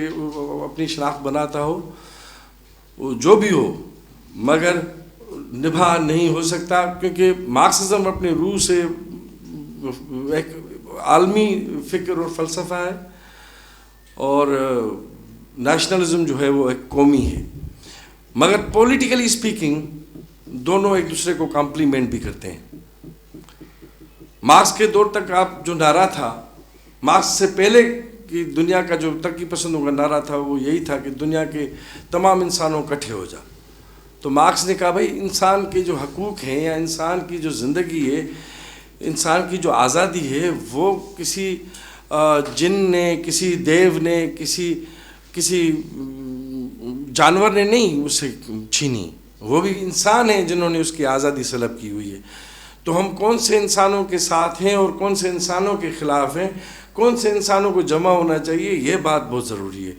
اپنی شناخت بناتا ہو. جو بھی ہو، مگر نبھا نہیں ہو سکتا، کیونکہ مارکسزم اپنے روح سے ایک عالمی فکر اور فلسفہ ہے، اور نیشنلزم جو ہے وہ ایک قومی ہے. مگر پولیٹیکلی اسپیکنگ دونوں ایک دوسرے کو کمپلیمنٹ بھی کرتے ہیں. مارکس کے دور تک آپ جو نعرہ تھا، مارکس سے پہلے کی دنیا کا جو ترقی پسندوں کا نعرہ تھا، وہ یہی تھا کہ دنیا کے تمام انسانوں اکٹھے ہو جا. تو مارکس نے کہا بھائی انسان کے جو حقوق ہیں یا انسان کی جو زندگی ہے، انسان کی جو آزادی ہے، وہ کسی جن نے، کسی دیو نے، کسی جانور نے نہیں اسے چھینی، وہ بھی انسان ہیں جنہوں نے اس کی آزادی سلب کی ہوئی ہے. تو ہم کون سے انسانوں کے ساتھ ہیں اور کون سے انسانوں کے خلاف ہیں، کون سے انسانوں کو جمع ہونا چاہیے، یہ بات بہت ضروری ہے.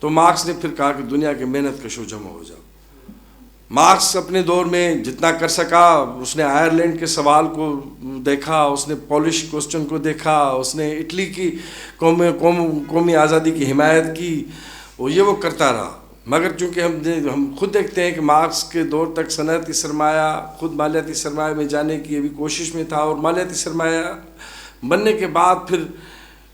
تو مارکس نے پھر کہا کہ دنیا کے محنت کشوں جمع ہو جاؤ. مارکس اپنے دور میں جتنا کر سکا، اس نے آئرلینڈ کے سوال کو دیکھا، اس نے پولش کوسچن کو دیکھا، اس نے اٹلی کی قومی آزادی کی حمایت کی، وہ کرتا رہا. مگر چونکہ ہم خود دیکھتے ہیں کہ مارکس کے دور تک صنعتی سرمایہ خود مالیاتی سرمایہ میں جانے کی ابھی کوشش میں تھا، اور مالیاتی سرمایہ بننے کے بعد پھر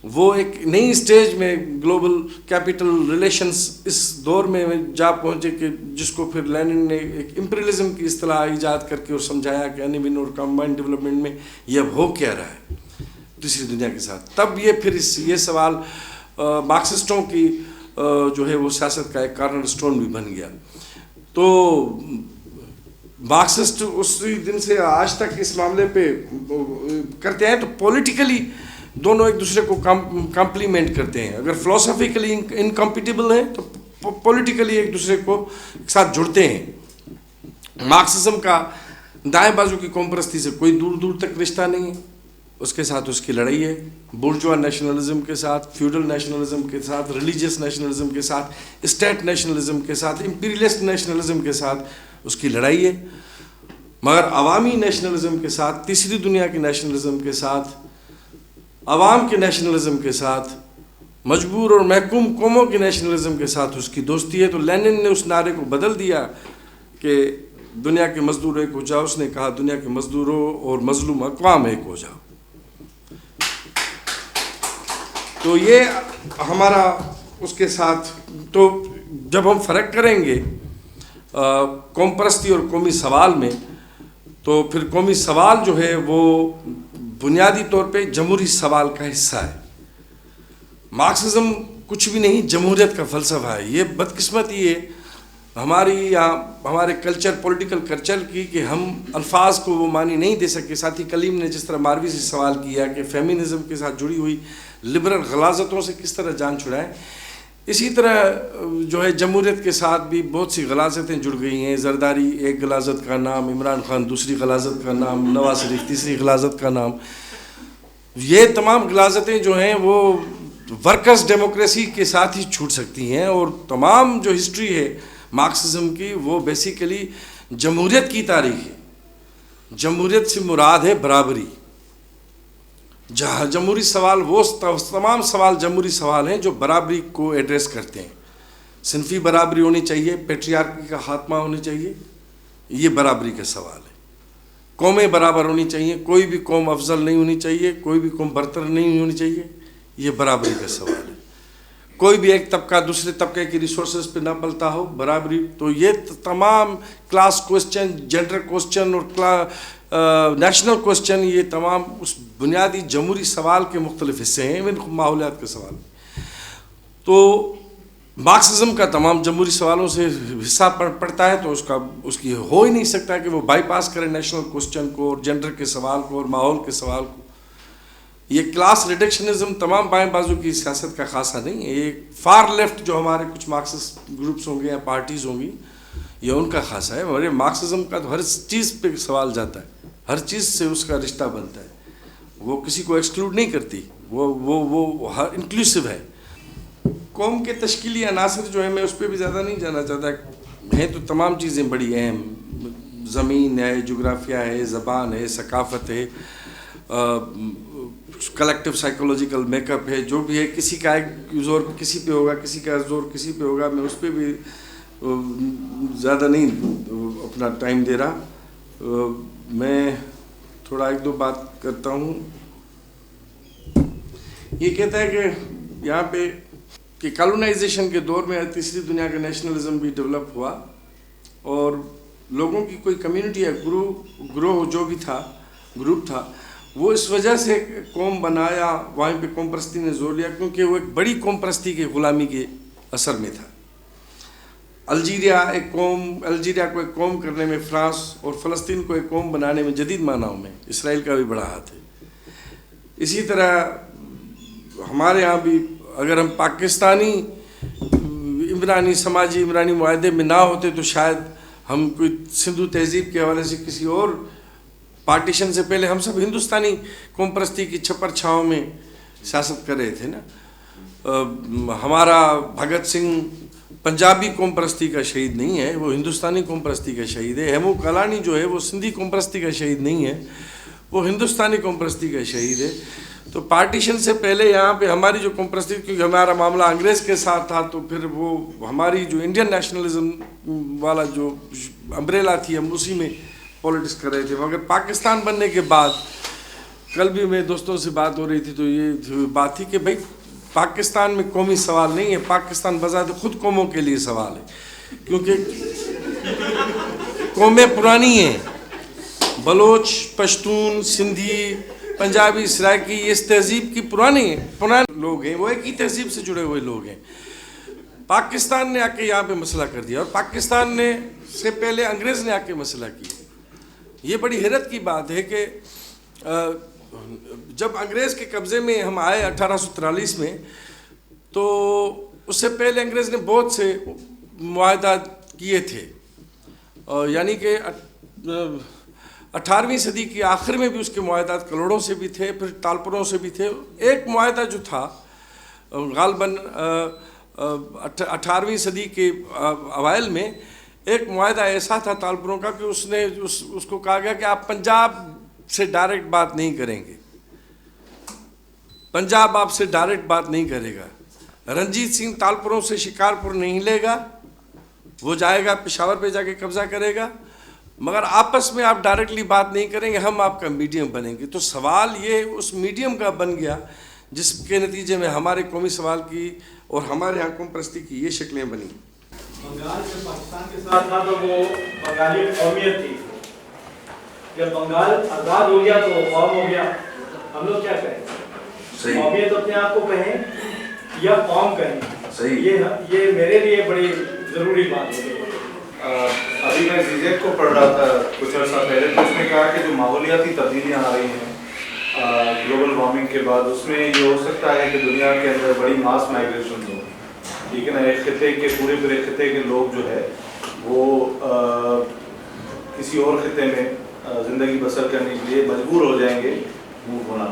وہ ایک نئی سٹیج میں گلوبل کیپٹل ریلیشنز اس دور میں جا پہنچے کہ جس کو پھر لینن نے ایک امپیریلزم کی اصطلاح ایجاد کر کے اور سمجھایا کہ انیون اور کمبائنڈ ڈیولپمنٹ میں یہ اب ہو کیا رہا ہے تیسری دنیا کے ساتھ. تب یہ سوال مارکسسٹوں کی جو ہے وہ سیاست کا ایک کارنر سٹون بھی بن گیا. تو مارکسسٹ اسی دن سے آج تک اس معاملے پہ کرتے ہیں. تو پولیٹیکلی دونوں ایک دوسرے کو کمپلیمنٹ کرتے ہیں. اگر فلاسفیکلی انکمپیٹیبل ہیں تو پولیٹیکلی ایک دوسرے کو ساتھ جڑتے ہیں. مارکسزم کا دائیں بازو کی قوم پرستی سے کوئی دور دور تک رشتہ نہیں ہے، اس کے ساتھ اس کی لڑائی ہے. بورژوا نیشنلزم کے ساتھ، فیوڈل نیشنلزم کے ساتھ، ریلیجیس نیشنلزم کے ساتھ، اسٹیٹ نیشنلزم کے ساتھ، امپیریلسٹ نیشنلزم کے ساتھ اس کی لڑائی ہے. مگر عوامی نیشنلزم کے ساتھ، تیسری دنیا کے نیشنلزم کے ساتھ، عوام کے نیشنلزم کے ساتھ، مجبور اور محکوم قوموں کے نیشنلزم کے ساتھ اس کی دوستی ہے. تو لینن نے اس نعرے کو بدل دیا کہ دنیا کے مزدور ایک ہو جاؤ. اس نے کہا دنیا کے مزدوروں اور مظلوم اقوام ایک ہو جاؤ. تو یہ ہمارا اس کے ساتھ. تو جب ہم فرق کریں گے قوم پرستی اور قومی سوال میں، تو پھر قومی سوال جو ہے وہ بنیادی طور پہ جمہوری سوال کا حصہ ہے. مارکسزم کچھ بھی نہیں، جمہوریت کا فلسفہ ہے. یہ بدقسمتی ہے ہمارے کلچر، پولیٹیکل کلچر کی، کہ ہم الفاظ کو وہ معنی نہیں دے سکے. ساتھی کلیم نے جس طرح ماروی سے سوال کیا کہ فیمینزم کے ساتھ جڑی ہوئی لبرل غلاظتوں سے کس طرح جان چھڑائیں، اسی طرح جو ہے جمہوریت کے ساتھ بھی بہت سی غلاظتیں جڑ گئی ہیں. زرداری ایک غلاظت کا نام، عمران خان دوسری غلاظت کا نام، نواز شریف تیسری غلاظت کا نام. یہ تمام غلاظتیں جو ہیں وہ ورکرز ڈیموکریسی کے ساتھ ہی چھوٹ سکتی ہیں. اور تمام جو ہسٹری ہے مارکسزم کی وہ بیسیکلی جمہوریت کی تاریخ ہے. جمہوریت سے مراد ہے برابری. جہاں جمہوری سوال وہ تمام سوال جمہوری سوال ہیں جو برابری کو ایڈریس کرتے ہیں. صنفی برابری ہونی چاہیے، پیٹریارکی کا خاتمہ ہونی چاہیے، یہ برابری کا سوال ہے. قومیں برابر ہونی چاہیے، کوئی بھی قوم افضل نہیں ہونی چاہیے، کوئی بھی قوم برتر نہیں ہونی چاہیے، یہ برابری کا سوال ہے. کوئی بھی ایک طبقہ دوسرے طبقے کی ریسورسز پہ نہ پلتا ہو، برابری. تو یہ تمام کلاس کوسچن، جینڈر کوسچن اور نیشنل کوسچن، یہ تمام اس بنیادی جمہوری سوال کے مختلف حصے ہیں. ماحولیات کا سوال. تو مارکسزم کا تمام جمہوری سوالوں سے حصہ پڑتا ہے. تو اس کی ہو ہی نہیں سکتا کہ وہ بائی پاس کرے نیشنل کوسچن کو اور جینڈر کے سوال کو اور ماحول کے سوال کو. یہ کلاس ریڈکشنزم تمام بائیں بازو کی سیاست کا خاصہ نہیں ہے. یہ فار لیفٹ جو ہمارے کچھ مارکسسٹ گروپس ہوں گے یا پارٹیز ہوں گی، یہ ان کا خاصہ ہے. اور یہ مارکسزم کا تو ہر چیز پہ سوال جاتا ہے، ہر چیز سے اس کا رشتہ بنتا ہے. وہ کسی کو ایکسکلوڈ نہیں کرتی، وہ ہر انکلوسیو ہے. قوم کے تشکیلی عناصر جو ہیں، میں اس پہ بھی زیادہ نہیں جانا چاہتا. ہیں تو تمام چیزیں بڑی اہم، زمین ہے، جغرافیہ ہے، زبان ہے، ثقافت ہے، کلیکٹیو سائیکولوجیکل میک اپ ہے، جو بھی ہے. کسی کا ایک زور کسی پہ ہوگا، کسی کا زور کسی پہ ہوگا. میں اس پہ بھی زیادہ نہیں اپنا ٹائم دے رہا. میں تھوڑا ایک دو بات کرتا ہوں. یہ کہتا ہے کہ یہاں پہ کہ کالونائزیشن کے دور میں تیسری دنیا کا نیشنلزم بھی ڈیولپ ہوا، اور لوگوں کی کوئی کمیونٹی یا گروہ جو بھی تھا، گروپ تھا، وہ اس وجہ سے قوم بنایا. وہاں پہ قوم پرستی نے زور لیا کیونکہ وہ ایک بڑی قوم پرستی کی غلامی کے اثر میں تھا. الجیریا کو ایک قوم کرنے میں فرانس اور فلسطین کو ایک قوم بنانے میں جدید معنیوں میں اسرائیل کا بھی بڑا ہاتھ ہے. اسی طرح ہمارے ہاں بھی اگر ہم پاکستانی سماجی عمرانی معاہدے میں نہ ہوتے تو شاید ہم کوئی سندھو تہذیب کے حوالے سے کسی اور پارٹیشن سے پہلے ہم سب ہندوستانی قوم پرستی کی چھپر چھاؤں میں سیاست کر رہے تھے نا. ہمارا بھگت سنگھ پنجابی قوم پرستی کا شہید نہیں ہے, وہ ہندوستانی قوم پرستی کا شہید ہے. ہیمو کالانی جو ہے وہ سندھی قوم پرستی کا شہید نہیں ہے, وہ ہندوستانی قوم پرستی کا شہید ہے. تو پارٹیشن سے پہلے یہاں پہ ہماری جو قوم پرستی, کیونکہ ہمارا معاملہ انگریز کے ساتھ تھا, تو پھر وہ ہماری جو انڈین نیشنلزم والا جو امبریلا تھی ہم اسی میں پولیٹکس کر رہے تھے. مگر پاکستان بننے کے بعد کل بھی میں دوستوں سے بات ہو رہی تھی تو یہ بات تھی کہ بھائی پاکستان میں قومی سوال نہیں ہے, پاکستان بذات خود قوموں کے لیے سوال ہے. کیونکہ قومیں پرانی ہیں, بلوچ, پشتون, سندھی, پنجابی, سرائکی, یہ اس تہذیب کی پرانے لوگ ہیں, وہ ایک ہی تہذیب سے جڑے ہوئے لوگ ہیں. پاکستان نے آ کے یہاں پہ مسئلہ کر دیا, اور پاکستان نے سے پہلے انگریز نے آ کے مسئلہ کیا. یہ بڑی حیرت کی بات ہے کہ جب انگریز کے قبضے میں ہم آئے 1843 میں, تو اس سے پہلے انگریز نے بہت سے معاہدات کیے تھے, یعنی کہ 18ویں صدی کی آخر میں بھی اس کے معاہدات کلوڑوں سے بھی تھے, پھر تالپوروں سے بھی تھے. ایک معاہدہ جو تھا غالباً 18ویں صدی کے اوائل میں, ایک معاہدہ ایسا تھا تالپوروں کا کہ اس کو کہا گیا کہ آپ پنجاب سے ڈائریکٹ بات نہیں کریں گے, پنجاب آپ سے ڈائریکٹ بات نہیں کرے گا. رنجیت سنگھ تالپوروں سے شکارپور نہیں لے گا, وہ جائے گا پشاور پہ جا کے قبضہ کرے گا, مگر آپس میں آپ ڈائریکٹلی بات نہیں کریں گے, ہم آپ کا میڈیم بنیں گے. تو سوال یہ اس میڈیم کا بن گیا, جس کے نتیجے میں ہمارے قومی سوال کی اور ہمارے یہاں قوم پرستی کی یہ شکلیں بنی. بنگال جب پاکستان کے ساتھ تھا تو وہ بنگالی قومیت تھی, جب بنگال آزاد ہو گیا تو قوم ہو گیا. ہم لوگ کیا کہیں, قومیت اپنے آپ کو کہیں یا قوم کہیں؟ یہ میرے لیے بڑی ضروری بات ہے. ابھی میں زیزیک کو پڑھ رہا تھا کچھ عرصہ پہلے, تو اس نے کہا کہ جو ماحولیاتی تبدیلیاں آ رہی ہیں گلوبل وارمنگ کے بعد, اس میں یہ ہو سکتا ہے کہ دنیا کے اندر بڑی ماس مائگریشن ہو, ٹھیک ہے نا. ایک خطے کے پورے خطے کے لوگ جو ہے وہ کسی اور خطے میں زندگی بسر کرنے کے لیے مجبور ہو جائیں گے موو ہونا.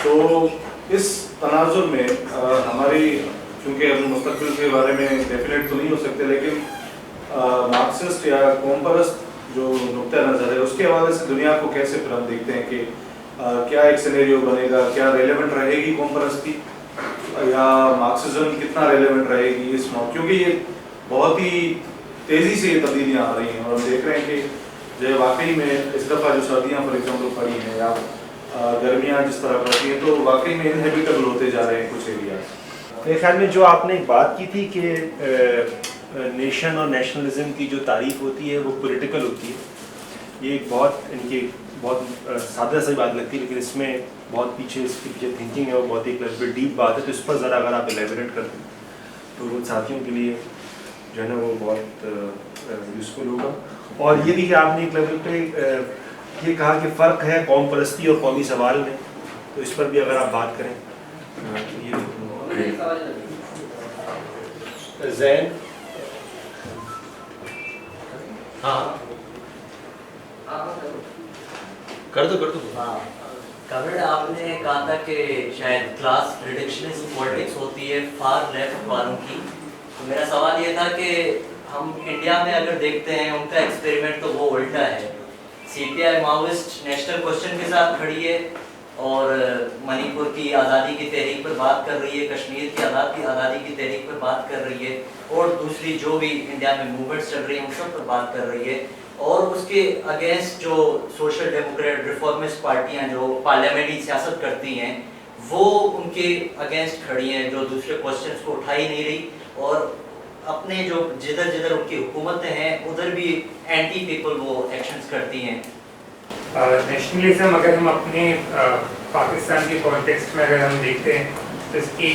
تو اس تناظر میں ہماری, چونکہ ہم مستقبل کے بارے میں ڈیفینیٹ تو نہیں ہو سکتے, لیکن مارکسسٹ یا قوم پرست جو نقطہ نظر ہے اس کے حوالے سے دنیا کو کیسے پھر ہم دیکھتے ہیں کہ کیا ایک سینیریو بنے گا, کیا ریلیونٹ رہے گی قوم پرستی, یا مارکسزم کتنا ریلیونٹ رہے گی اس موقع, کیونکہ یہ بہت ہی تیزی سے یہ تبدیلیاں آ رہی ہیں. اور ہم دیکھ رہے ہیں کہ جو واقعی میں اس دفعہ جو سردیاں فار ایگزامپل پڑی ہیں یا گرمیاں جس طرح پڑتی ہیں, تو واقعی میں انہیبیٹیبل ہوتے جا رہے ہیں کچھ ایریاز. میرے خیال میں جو آپ نے ایک بات کی تھی کہ نیشن اور نیشنلزم کی جو تعریف ہوتی ہے وہ پولیٹیکل ہوتی ہے, یہ ایک بہت سادہ سی بات لگتی ہے, لیکن اس میں بہت پیچھے اس کے پیچھے تھنکنگ ہے, اور بہت ایک ڈیپ بات ہے. تو اس پر ذرا اگر آپ ایلیبریٹ کر دیں تو وہ ساتھیوں کے لیے جو ہے نا وہ بہت یوزفل ہوگا. اور یہ بھی کہ آپ نے ایک لیول پہ یہ کہا کہ فرق ہے قوم پرستی اور قومی سوال میں, تو اس پر بھی اگر آپ بات کریں. زین کر دو کامریڈ, آپ نے کہا تھا کہ شاید کلاس ریڈکشنسٹ پولیٹکس ہوتی ہے فار لیفٹ والوں کی. تو میرا سوال یہ تھا کہ ہم انڈیا میں اگر دیکھتے ہیں ان کا ایکسپیریمنٹ تو وہ الٹا ہے. سی پی آئی ماوسٹ نیشنل کوشچن کے ساتھ کھڑی ہے اور منی پور کی آزادی کی تحریک پر بات کر رہی ہے, کشمیر کی آزادی کی تحریک پر بات کر رہی ہے, اور دوسری جو بھی انڈیا میں موومنٹس چل رہی ہیں ان سب پر بات کر رہی ہے. اور اس کے اگینسٹ جو سوشل ڈیموکریٹ ریفارمسٹ پارٹیاں جو پارلیمنٹری سیاست کرتی ہیں وہ ان کے اگینسٹ کھڑی ہیں, جو دوسرے کوشچنس کو اٹھا ہی نہیں رہی, اور اپنے جو جدھر ان کی حکومتیں ہیں ادھر بھی اینٹی پیپل وہ ایکشنز کرتی ہیں. نیشنلزم اگر ہم اپنے پاکستان کے کانٹیکسٹ میں اگر ہم دیکھتے ہیں تو اس کی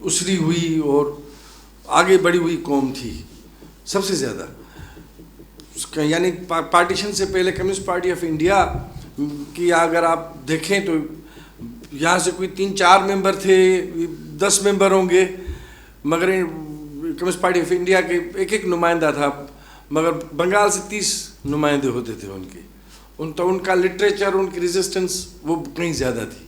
اسری ہوئی اور آگے بڑھی ہوئی قوم تھی سب سے زیادہ. یعنی پارٹیشن سے پہلے کمیونسٹ پارٹی آف انڈیا کی اگر آپ دیکھیں تو یہاں سے کوئی 3-4 ممبر تھے, 10 ممبر ہوں گے, مگر کمیونسٹ پارٹی آف انڈیا کے ایک نمائندہ تھا, مگر بنگال سے 30 نمائندے ہوتے تھے ان کے. ان کا لٹریچر, ان کی ریزسٹنس وہ کہیں زیادہ تھی.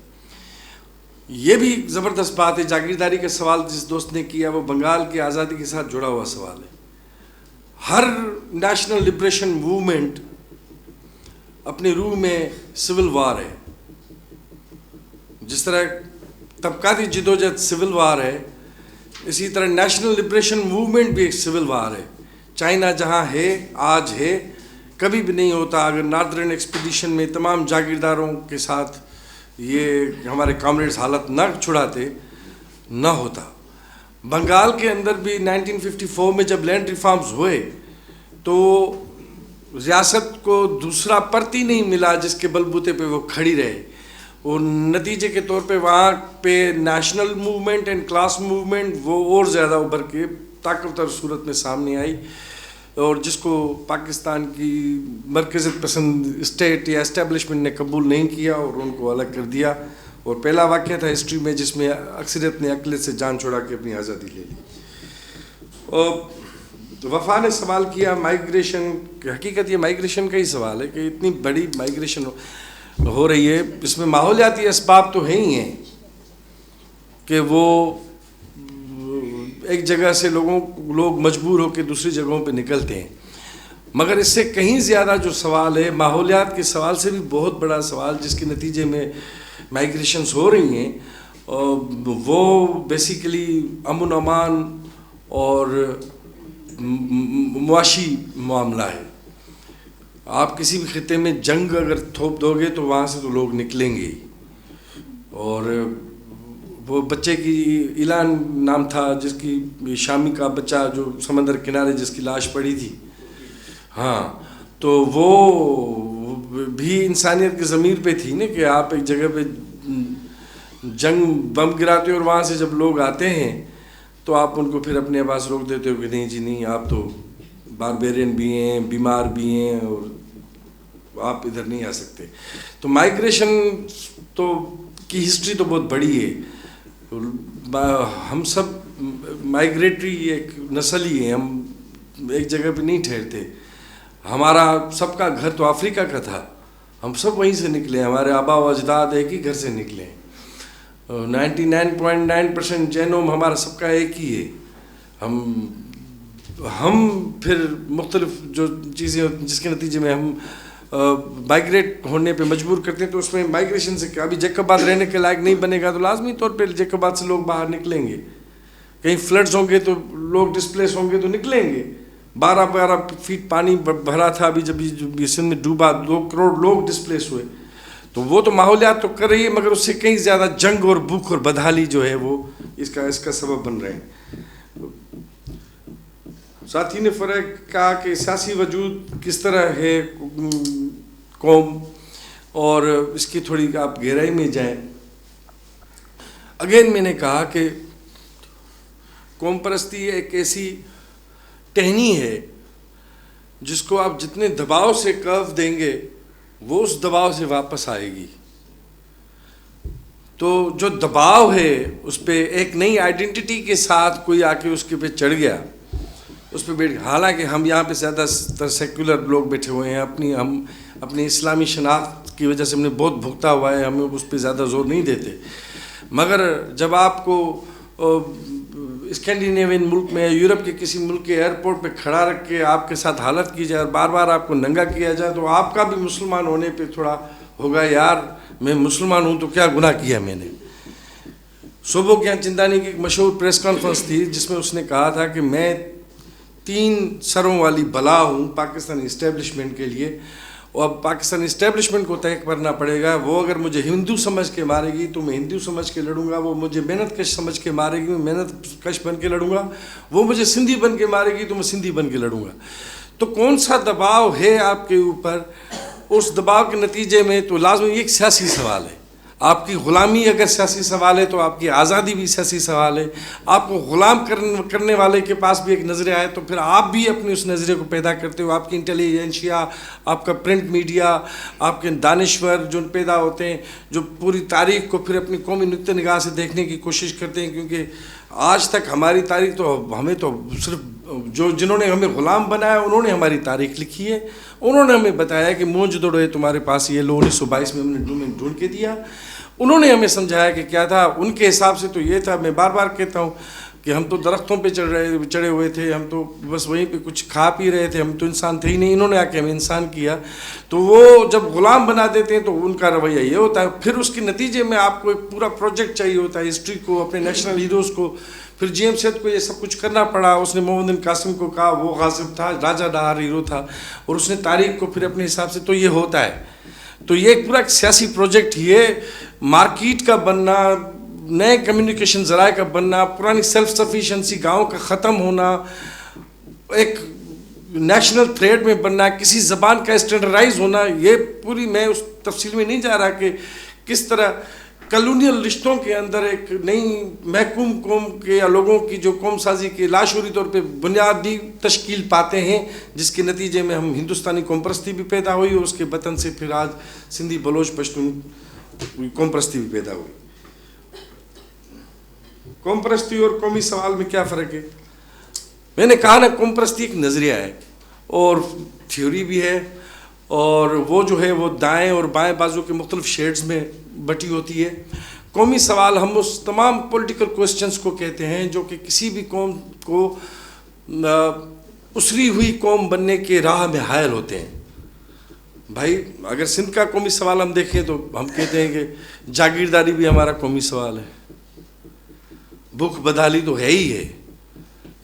یہ بھی زبردست بات ہے. جاگیرداری کا سوال جس دوست نے کیا وہ بنگال کی آزادی کے ساتھ جڑا ہوا سوال ہے. ہر نیشنل لبریشن موومنٹ اپنے روح میں سول وار ہے. جس طرح طبقاتی جدوجہد سول وار ہے, اسی طرح نیشنل لبریشن موومنٹ بھی ایک سول وار ہے. چائنا جہاں ہے آج ہے, کبھی بھی نہیں ہوتا اگر ناردرن ایکسپیڈیشن میں تمام جاگیرداروں کے ساتھ یہ ہمارے کامریڈز حالت نہ چھڑاتے, نہ ہوتا. بنگال کے اندر بھی 1954 میں جب لینڈ ریفارمز ہوئے تو ریاست کو دوسرا پرتی نہیں ملا جس کے بلبوتے پہ وہ کھڑی رہے. اور نتیجے کے طور پہ وہاں پہ national movement and class movement وہ اور زیادہ ابھر کے طاقتور صورت میں سامنے آئی, اور جس کو پاکستان کی مرکزیت پسند اسٹیٹ یا اسٹیبلشمنٹ نے قبول نہیں کیا اور ان کو الگ کر دیا. اور پہلا واقعہ تھا ہسٹری میں جس میں اکثریت نے اقلیت سے جان چھوڑا کے اپنی آزادی لے لی. اور وفا نے سوال کیا مائیگریشن, حقیقت یہ مائیگریشن کا ہی سوال ہے کہ اتنی بڑی مائیگریشن ہو رہی ہے, اس میں ماحولیاتی اسباب تو ہیں ہی ہیں کہ وہ ایک جگہ سے لوگ مجبور ہو کے دوسری جگہوں پہ نکلتے ہیں, مگر اس سے کہیں زیادہ جو سوال ہے ماحولیات کے سوال سے بھی بہت بڑا سوال جس کے نتیجے میں مائیگریشنز ہو رہی ہیں, وہ بیسیکلی امن و امان اور معاشی معاملہ ہے. آپ کسی بھی خطے میں جنگ اگر تھوپ دو گے تو وہاں سے تو لوگ نکلیں گے. اور وہ بچے کی اعلان نام تھا جس کی شامی کا بچہ جو سمندر کنارے جس کی لاش پڑی تھی, ہاں تو وہ بھی انسانیت کی ضمیر پہ تھی نا کہ آپ ایک جگہ پہ جنگ بم گراتے ہو اور وہاں سے جب لوگ آتے ہیں تو آپ ان کو پھر اپنے پاس روک دیتے ہو کہ نہیں جی نہیں, آپ تو باربیرین بھی ہیں, بیمار بھی ہیں, اور آپ ادھر نہیں آ سکتے. تو مائیگریشن تو کی ہسٹری تو بہت بڑی ہے. ہم سب مائیگریٹری ایک نسل ہی ہیں, ہم ایک جگہ پہ نہیں ٹھہرتے. ہمارا سب کا گھر تو افریقہ کا تھا, ہم سب وہیں سے نکلے, ہمارے آبا و اجداد ایک ہی گھر سے نکلے. 99.9% جینوم ہمارا سب کا ایک ہی ہے. ہم پھر مختلف جو چیزیں جس کے نتیجے میں ہم مائیگریٹ ہونے پہ مجبور کرتے ہیں, تو اس میں مائیگریشن سے کیا, ابھی جیکوباد رہنے کے لائق نہیں بنے گا تو لازمی طور پہ جیکوباد سے لوگ باہر نکلیں گے. کہیں فلڈز ہوں گے تو لوگ ڈسپلیس ہوں گے تو نکلیں گے. 12 فیٹ پانی بھرا تھا ابھی جب سندھ میں ڈوبا, 2 کروڑ لوگ ڈسپلیس ہوئے. تو وہ تو ماحولیات تو کر رہی ہے, مگر اس سے کہیں زیادہ جنگ اور بھوک اور بدحالی جو ہے وہ اس کا سبب بن رہے ہیں. ساتھی نے فرق کہا کہ سیاسی وجود کس طرح ہے قوم, اور اس کی تھوڑی آپ گہرائی میں جائیں. اگین میں نے کہا کہ قوم پرستی ایک ایسی ٹہنی ہے جس کو آپ جتنے دباؤ سے کرو دیں گے وہ اس دباؤ سے واپس آئے گی. تو جو دباؤ ہے اس پہ ایک نئی آئیڈینٹی کے ساتھ کوئی آ کے اس کے پہ چڑھ گیا, اس پہ بیٹھ, حالانکہ ہم یہاں پہ زیادہ تر سیکولر لوگ بیٹھے ہوئے ہیں, ہم اپنی اسلامی شناخت کی وجہ سے ہم نے بہت بھگتا ہوا ہے, ہم اس پہ زیادہ زور نہیں دیتے. مگر جب آپ کو اسکینڈینیوین ملک میں, یورپ کے کسی ملک کے ایئرپورٹ پہ کھڑا رکھ کے آپ کے ساتھ حالت کی جائے اور بار بار آپ کو ننگا کیا جائے, تو آپ کا بھی مسلمان ہونے پہ تھوڑا ہوگا, یار میں مسلمان ہوں تو کیا گناہ کیا میں نے. صوبوں کے یہاں چندانی کی ایک مشہور پریس کانفرنس تھی جس میں اس نے کہا تھا کہ میں 3 سروں والی بلا ہوں پاکستانی اسٹیبلشمنٹ کے لیے, اور اب پاکستانی اسٹیبلشمنٹ کو طے کرنا پڑے گا. وہ اگر مجھے ہندو سمجھ کے مارے گی تو میں ہندو سمجھ کے لڑوں گا, وہ مجھے محنت کش سمجھ کے مارے گی میں محنت کش بن کے لڑوں گا, وہ مجھے سندھی بن کے مارے گی تو میں سندھی بن کے لڑوں گا. تو کون سا دباؤ ہے آپ کے اوپر, اس دباؤ کے نتیجے میں تو لازمی ایک سیاسی سوال ہے. آپ کی غلامی اگر سیاسی سوال ہے تو آپ کی آزادی بھی سیاسی سوال ہے. آپ کو غلام کرنے والے کے پاس بھی ایک نظریہ ہے تو پھر آپ بھی اپنے اس نظریے کو پیدا کرتے ہو. آپ کی انٹیلیجنشیا, آپ کا پرنٹ میڈیا, آپ کے دانشور جو پیدا ہوتے ہیں جو پوری تاریخ کو پھر اپنی قومی نقطہ نگاہ سے دیکھنے کی کوشش کرتے ہیں, کیونکہ آج تک ہماری تاریخ تو ہمیں تو صرف جنہوں نے ہمیں غلام بنایا انہوں نے ہماری تاریخ لکھی ہے. انہوں نے ہمیں بتایا کہ موجودہ ہے تمہارے پاس یہ لو 1922 میں ہم نے ڈھونڈ کے دیا. انہوں نے ہمیں سمجھایا کہ کیا تھا. ان کے حساب سے تو یہ تھا, میں بار بار کہتا ہوں کہ ہم تو درختوں پہ چڑھے ہوئے تھے, ہم تو بس وہیں پہ کچھ کھا پی رہے تھے, ہم تو انسان تھے ہی نہیں. انہوں نے آ کے ہمیں انسان کیا. تو وہ جب غلام بنا دیتے ہیں تو ان کا رویہ یہ ہوتا ہے. پھر اس کے نتیجے میں آپ کو ایک پورا پروجیکٹ چاہیے ہوتا ہے, ہسٹری کو, اپنے نیشنل ہیروز کو. پھر جی ایم سیت کو یہ سب کچھ کرنا پڑا. اس نے محمد بن قاسم کو کہا, وہ غاصب تھا, راجہ ڈہار ہیرو تھا, اور اس نے تاریخ کو پھر اپنے حساب سے, تو یہ ہوتا ہے. تو یہ ایک پورا ایک سیاسی پروجیکٹ, یہ مارکیٹ کا بننا, نئے کمیونیکیشن ذرائع کا بننا, پرانی سیلف سفیشنسی گاؤں کا ختم ہونا, ایک نیشنل تھریڈ میں بننا, کسی زبان کا اسٹینڈرڈائز ہونا, یہ پوری, میں اس تفصیل میں نہیں جا رہا کہ کس طرح کلونیل رشتوں کے اندر ایک نئی محکوم قوم کے یا لوگوں کی جو قوم سازی کے لاشعوری طور پہ بنیادی تشکیل پاتے ہیں, جس کے نتیجے میں ہم ہندوستانی قوم پرستی بھی پیدا ہوئی, اور اس کے وطن سے پھر آج سندھی بلوچ پشتون قوم پرستی بھی پیدا ہوئی. قوم پرستی اور قومی سوال میں کیا فرق ہے؟ میں نے کہا نا, قوم پرستی ایک نظریہ ہے اور تھیوری بھی ہے, اور وہ جو ہے وہ دائیں اور بائیں بازو کے مختلف شیڈز میں بٹی ہوتی ہے. قومی سوال ہم اس تمام پولیٹیکل کوسچنز کو کہتے ہیں جو کہ کسی بھی قوم کو اسری ہوئی قوم بننے کے راہ میں حائل ہوتے ہیں. بھائی اگر سندھ کا قومی سوال ہم دیکھیں تو ہم کہتے ہیں کہ جاگیرداری بھی ہمارا قومی سوال ہے, بھوک بدحالی تو ہے ہی ہے,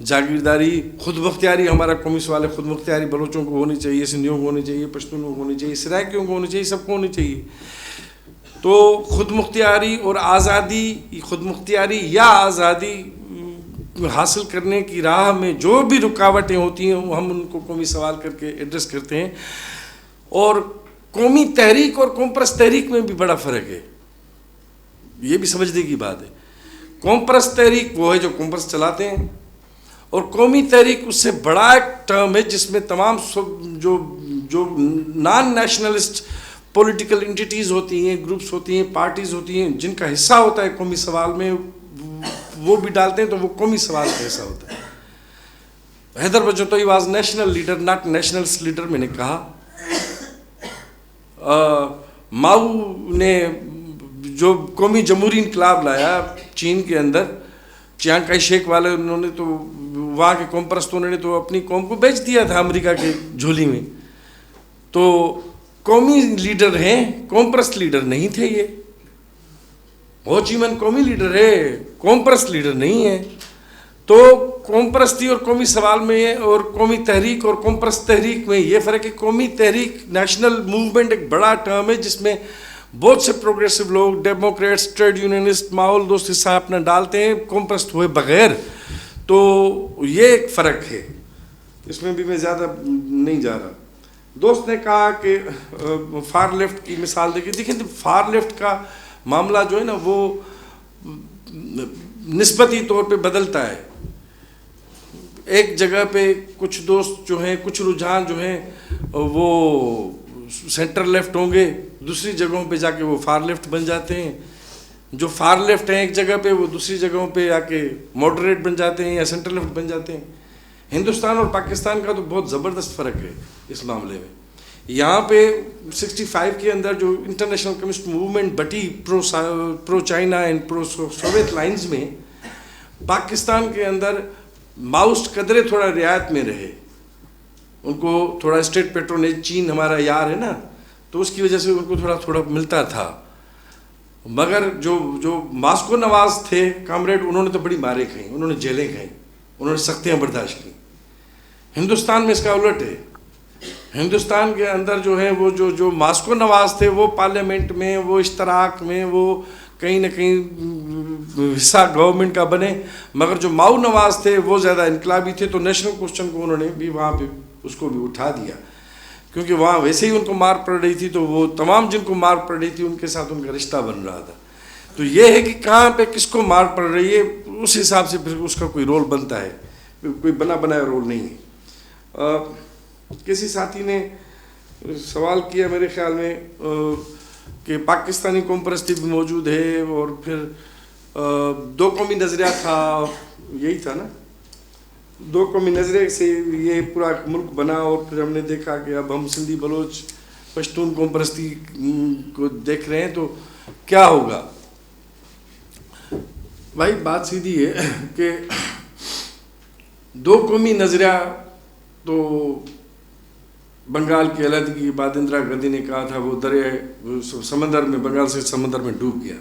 جاگیرداری, خود مختاری ہمارا قومی سوال ہے. خود مختاری بلوچوں کو ہونی چاہیے, سندھیوں کو ہونی چاہیے, پشتونوں کو ہونی چاہیے, سرائکیوں کو ہونی چاہیے, سب کو ہونی چاہیے. تو خود مختاری اور آزادی, خود مختاری یا آزادی حاصل کرنے کی راہ میں جو بھی رکاوٹیں ہوتی ہیں ہم ان کو قومی سوال کر کے ایڈریس کرتے ہیں. اور قومی تحریک اور قوم پرست تحریک میں بھی بڑا فرق ہے, یہ بھی سمجھنے کی بات ہے. قوم پرست تحریک وہ ہے جو قوم پرست چلاتے ہیں, اور قومی تحریک اس سے بڑا ایک ٹرم ہے جس میں تمام جو نان نیشنلسٹ پولیٹیکل انٹیٹیز ہوتی ہیں, گروپس ہوتی ہیں, پارٹیز ہوتی ہیں, جن کا حصہ ہوتا ہے قومی سوال میں, وہ بھی ڈالتے ہیں, تو وہ قومی سوال کا حصہ ہوتا ہے. حیدر بچوتوئی was national leader, not nationalist leader. میں نے کہا ماؤ نے جو قومی جمہوری انقلاب لایا چین کے اندر, چیانگ کائی شیک والے, انہوں نے تو وہاں کے قوم پرستوں نے تو اپنی قوم کو بیچ دیا تھا امریکہ کے جھولی میں. تو قومی لیڈر ہیں, قوم پرست لیڈر نہیں تھے. یہ ہو چی من قومی لیڈر ہے, قوم پرست لیڈر نہیں ہے. تو قوم پرستی اور قومی سوال میں اور قومی تحریک اور قوم پرست تحریک میں یہ فرق ہے. قومی تحریک, نیشنل موومنٹ ایک بڑا ٹرم ہے جس میں بہت سے پروگریسو لوگ, ڈیموکریٹس, ٹریڈ یونینسٹ, ماحول دوست حصہ اپنا ڈالتے ہیں قوم پرست ہوئے بغیر. تو یہ ایک فرق ہے, اس میں بھی میں زیادہ نہیں جا رہا. دوست نے کہا کہ فار لیفٹ کی مثال دیکھیں. دیکھیں فار لیفٹ کا معاملہ جو ہے نا وہ نسبتی طور پہ بدلتا ہے. ایک جگہ پہ کچھ دوست جو ہیں, کچھ رجحان جو ہیں وہ سینٹر لیفٹ ہوں گے, دوسری جگہوں پہ جا کے وہ فار لیفٹ بن جاتے ہیں. جو فار لیفٹ ہیں ایک جگہ پہ وہ دوسری جگہوں پہ آ کے ماڈریٹ بن جاتے ہیں یا سینٹر لیفٹ بن جاتے ہیں. ہندوستان اور پاکستان کا تو بہت زبردست فرق ہے اس معاملے میں. یہاں پہ 65 کے اندر جو انٹرنیشنل کمیونسٹ موومنٹ بٹی pro China and pro Soviet lines میں, پاکستان کے اندر ماؤسٹ قدرے تھوڑا رعایت میں رہے. ان کو تھوڑا اسٹیٹ پیٹرونیج, چین ہمارا یار ہے نا, تو اس کی وجہ سے ان کو تھوڑا ملتا تھا. مگر جو ماسکو نواز تھے کامریڈ, انہوں نے تو بڑی ماریں کھائیں, انہوں نے جیلیں کھائیں, انہوں نے سختیاں برداشت کی. ہندوستان میں اس کا الٹ ہے. ہندوستان کے اندر جو ہے وہ جو ماسکو نواز تھے وہ پارلیمنٹ میں, وہ اشتراک میں, وہ کہیں نہ کہیں حصہ گورنمنٹ کا بنے. مگر جو ماؤ نواز تھے وہ زیادہ انقلابی تھے, تو نیشنل کوسچن کو انہوں نے بھی وہاں پہ اس کو بھی اٹھا دیا. کیونکہ وہاں ویسے ہی ان کو مار پڑ رہی تھی، تو وہ تمام جن کو مار پڑ رہی تھی ان کے ساتھ ان کا رشتہ بن رہا تھا. تو یہ ہے کہ کہاں پہ کس کو مار پڑ رہی ہے، اس حساب سے پھر اس کا کوئی رول بنتا ہے، کوئی بنا بنایا رول نہیں ہے. کسی ساتھی نے سوال کیا میرے خیال میں کہ پاکستانی قوم پرستی بھی موجود ہے، اور پھر دو قومی نظریہ تھا، یہی تھا نا، دو قومی نظریے سے یہ پورا ملک بنا، اور پھر ہم نے دیکھا کہ اب ہم سندھی بلوچ پشتون قوم پرستی کو دیکھ رہے ہیں، تو کیا ہوگا. بھائی بات سیدھی ہے کہ دو قومی نظریہ تو بنگال کی علیحدگی کے بعد اندرا گاندھی نے کہا تھا، وہ دریا سمندر میں، بنگال سے سمندر میں ڈوب گیا.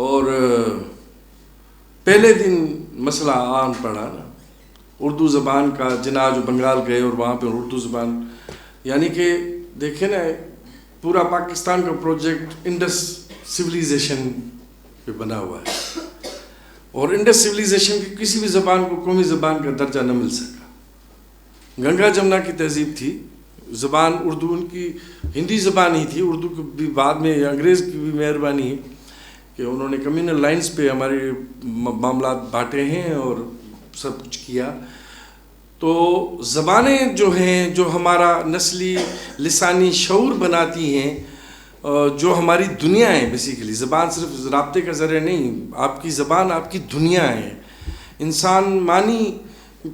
اور پہلے دن مسئلہ آن پڑا نا اردو زبان کا. جناح جو بنگال گئے اور وہاں پہ اردو زبان، یعنی کہ دیکھیں نا پورا پاکستان کا پروجیکٹ انڈس سویلائزیشن پہ بنا ہوا ہے، اور انڈس سویلائزیشن کی کسی بھی زبان کو قومی زبان کا درجہ نہ مل سکا. گنگا جمنا کی تہذیب تھی، زبان اردو ان کی ہندی زبان ہی تھی. اردو کو بھی بعد میں انگریز کی بھی مہربانی ہے کہ انہوں نے کمیونل لائنز پہ ہمارے معاملات بانٹے ہیں اور سب کچھ کیا. تو زبانیں جو ہیں، جو ہمارا نسلی لسانی شعور بناتی ہیں، جو ہماری دنیا ہے بیسیکلی. زبان صرف رابطے کا ذریعہ نہیں، آپ کی زبان آپ کی دنیا ہے. انسان معنی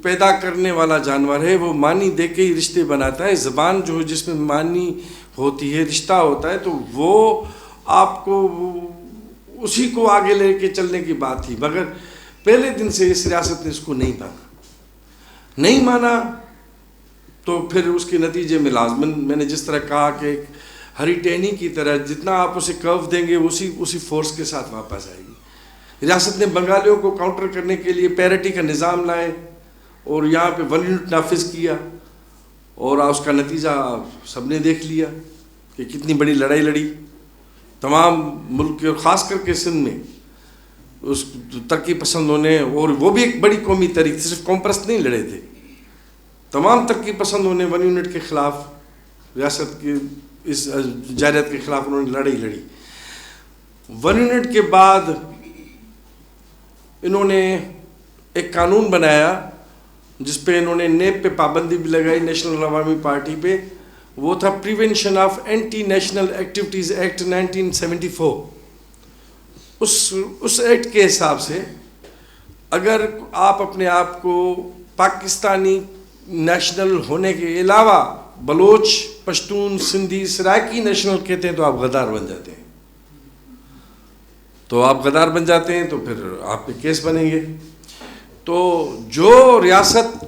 پیدا کرنے والا جانور ہے، وہ معنی دے کے ہی رشتے بناتا ہے. زبان جو جس میں معنی ہوتی ہے، رشتہ ہوتا ہے، تو وہ آپ کو اسی کو آگے لے کے چلنے کی بات تھی. مگر پہلے دن سے اس ریاست نے اس کو نہیں مانا تو پھر اس کے نتیجے میں لازماً میں نے جس طرح کہا کہ ایک ہری ٹہنی کی طرح جتنا آپ اسے کرو دیں گے اسی فورس کے ساتھ واپس آئے گی. ریاست نے بنگالیوں کو کاؤنٹر کرنے کے لیے پیرٹی کا نظام لائے اور یہاں پہ 1 یونٹ نافذ کیا، اور اس کا نتیجہ سب نے دیکھ لیا کہ کتنی بڑی لڑائی لڑی تمام ملک کے، اور خاص کر کے سندھ میں اس ترقی پسندوں نے. اور وہ بھی ایک بڑی قومی تحریک، صرف قوم پرست نہیں لڑے تھے، تمام ترقی پسندوں نے 1 یونٹ کے خلاف، ریاست کے اس جارحیت کے خلاف انہوں نے لڑی. 1 یونٹ کے بعد انہوں نے ایک قانون بنایا جس پہ انہوں نے نیب پہ پابندی بھی لگائی، نیشنل عوامی پارٹی پہ. وہ تھا prevention of anti national activities act 1974. اس ایکٹ کے حساب سے اگر آپ اپنے آپ کو پاکستانی نیشنل ہونے کے علاوہ بلوچ، پشتون، سندھی، سرائکی نیشنل کہتے ہیں تو آپ غدار بن جاتے ہیں. تو آپ غدار بن جاتے ہیں تو پھر آپ پہ کیس بنیں گے. تو جو ریاست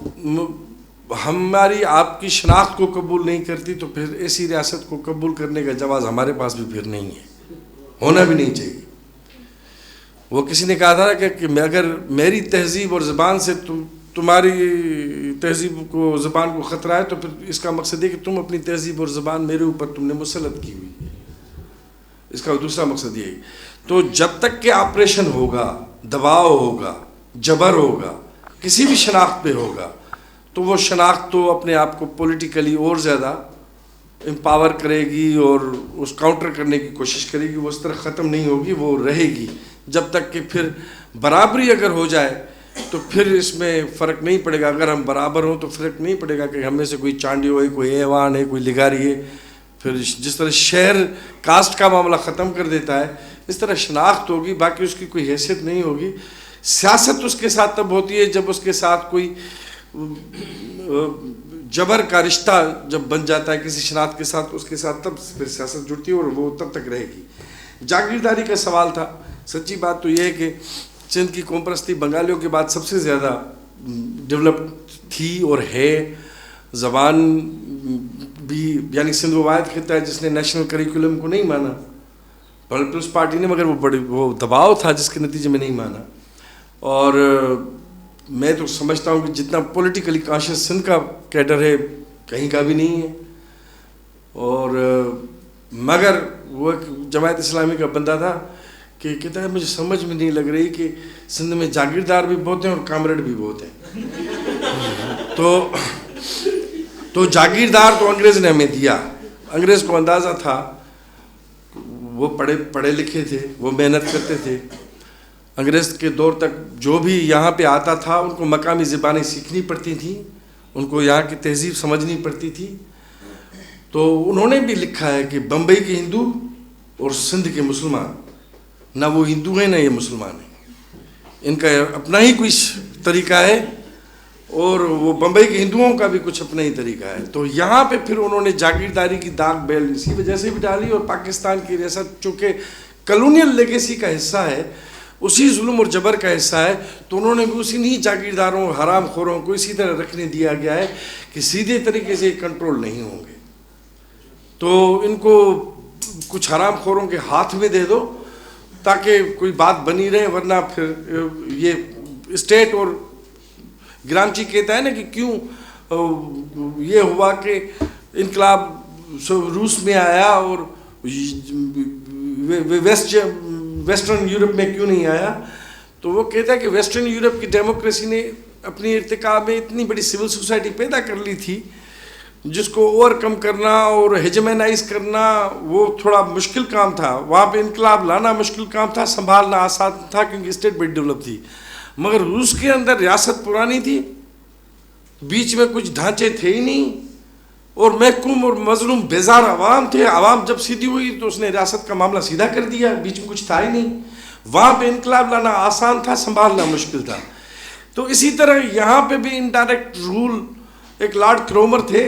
ہماری آپ کی شناخت کو قبول نہیں کرتی تو پھر ایسی ریاست کو قبول کرنے کا جواز ہمارے پاس بھی پھر نہیں ہے، ہونا بھی نہیں چاہیے. وہ کسی نے کہا تھا کہ اگر میری تہذیب اور زبان سے تمہاری تہذیب کو، زبان کو خطرہ ہے تو پھر اس کا مقصد ہے کہ تم اپنی تہذیب اور زبان میرے اوپر تم نے مسلط کی ہوئی ہے. اس کا دوسرا مقصد یہ ہے. تو جب تک کہ آپریشن ہوگا، دباؤ ہوگا، جبر ہوگا، کسی بھی شناخت پہ ہوگا، تو وہ شناخت تو اپنے آپ کو پولیٹیکلی اور زیادہ امپاور کرے گی اور اس کاؤنٹر کرنے کی کوشش کرے گی. وہ اس طرح ختم نہیں ہوگی، وہ رہے گی جب تک کہ پھر برابری اگر ہو جائے تو پھر اس میں فرق نہیں پڑے گا. اگر ہم برابر ہوں تو فرق نہیں پڑے گا کہ ہم میں سے کوئی چانڈیو ہے، کوئی ایوان ہے، کوئی لگاری ہے. پھر جس طرح شہر کاسٹ کا معاملہ ختم کر دیتا ہے، اس طرح شناخت ہوگی، باقی اس کی کوئی حیثیت نہیں ہوگی. سیاست اس کے ساتھ تب ہوتی ہے جب اس کے ساتھ کوئی جبر کا رشتہ جب بن جاتا ہے کسی شناخت کے ساتھ، اس کے ساتھ تب پھر سیاست جڑتی ہے اور وہ تب تک رہے گی. جاگیرداری کا سوال تھا. سچی بات تو یہ ہے کہ سندھ کی قوم پرستی بنگالیوں کے بعد سب سے زیادہ ڈیولپ تھی اور ہے. زبان بھی، یعنی سندھ وہ واحد خطہ ہے جس نے نیشنل کریکولم کو نہیں مانا. پیپلز پارٹی نے، مگر وہ دباؤ تھا جس کے نتیجے میں نہیں مانا. اور میں تو سمجھتا ہوں کہ جتنا پولیٹیکلی کانشیس سندھ کا کیڈر ہے کہیں کا بھی نہیں ہے. اور مگر وہ ایک جماعت اسلامی کا بندہ تھا کہ کہتا ہے مجھے سمجھ میں نہیں لگ رہی کہ سندھ میں جاگیردار بھی بہت ہیں اور کامریڈ بھی بہت ہیں. تو تو جاگیردار تو انگریز نے ہمیں دیا. انگریز کو اندازہ تھا, وہ پڑھے لکھے تھے, وہ محنت کرتے تھے. انگریز کے دور تک جو بھی یہاں پہ آتا تھا ان کو مقامی زبانیں سیکھنی پڑتی تھیں, ان کو یہاں کی تہذیب سمجھنی پڑتی تھی. تو انہوں نے بھی لکھا ہے کہ بمبئی کے ہندو اور سندھ کے مسلمان, نہ وہ ہندو ہیں نہ یہ مسلمان ہیں, ان کا اپنا ہی کچھ طریقہ ہے, اور وہ بمبئی کے ہندوؤں کا بھی کچھ اپنا ہی طریقہ ہے. تو یہاں پہ پھر انہوں نے جاگیرداری کی داغ بیل اسی وجہ سے بھی ڈالی, اور پاکستان کی ریاست چونکہ کلونیل لیگیسی کا حصہ ہے, اسی ظلم اور جبر کا حصہ ہے, تو انہوں نے بھی اسی نہیں جاگیرداروں حرام خوروں کو اسی طرح رکھنے دیا گیا ہے کہ سیدھے طریقے سے کنٹرول نہیں ہوں گے. تو ان کو کچھ حرام خوروں کے ہاتھ میں دے دو تاکہ کوئی بات بنی رہے, ورنہ پھر یہ اسٹیٹ. اور گرامچی کہتا ہے نا کہ کیوں یہ ہوا کہ انقلاب روس میں آیا اور ویسٹرن یورپ میں کیوں نہیں آیا. تو وہ کہتا ہے کہ ویسٹرن یورپ کی ڈیموکریسی نے اپنی ارتقاء میں اتنی بڑی سول سوسائٹی پیدا کر لی تھی جس کو اوور کم کرنا اور ہیجمنائز کرنا وہ تھوڑا مشکل کام تھا. وہاں پہ انقلاب لانا مشکل کام تھا, سنبھالنا آسان تھا کیونکہ اسٹیٹ بڑی ڈیولپ تھی. مگر روس کے اندر ریاست پرانی تھی, بیچ میں کچھ ڈھانچے تھے ہی نہیں, اور محکوم اور مظلوم بیزار عوام تھے. عوام جب سیدھی ہوئی تو اس نے ریاست کا معاملہ سیدھا کر دیا, بیچ میں کچھ تھا ہی نہیں. وہاں پہ انقلاب لانا آسان تھا, سنبھالنا مشکل تھا. تو اسی طرح یہاں پہ بھی انڈائریکٹ رول, ایک لارڈ کرومر تھے,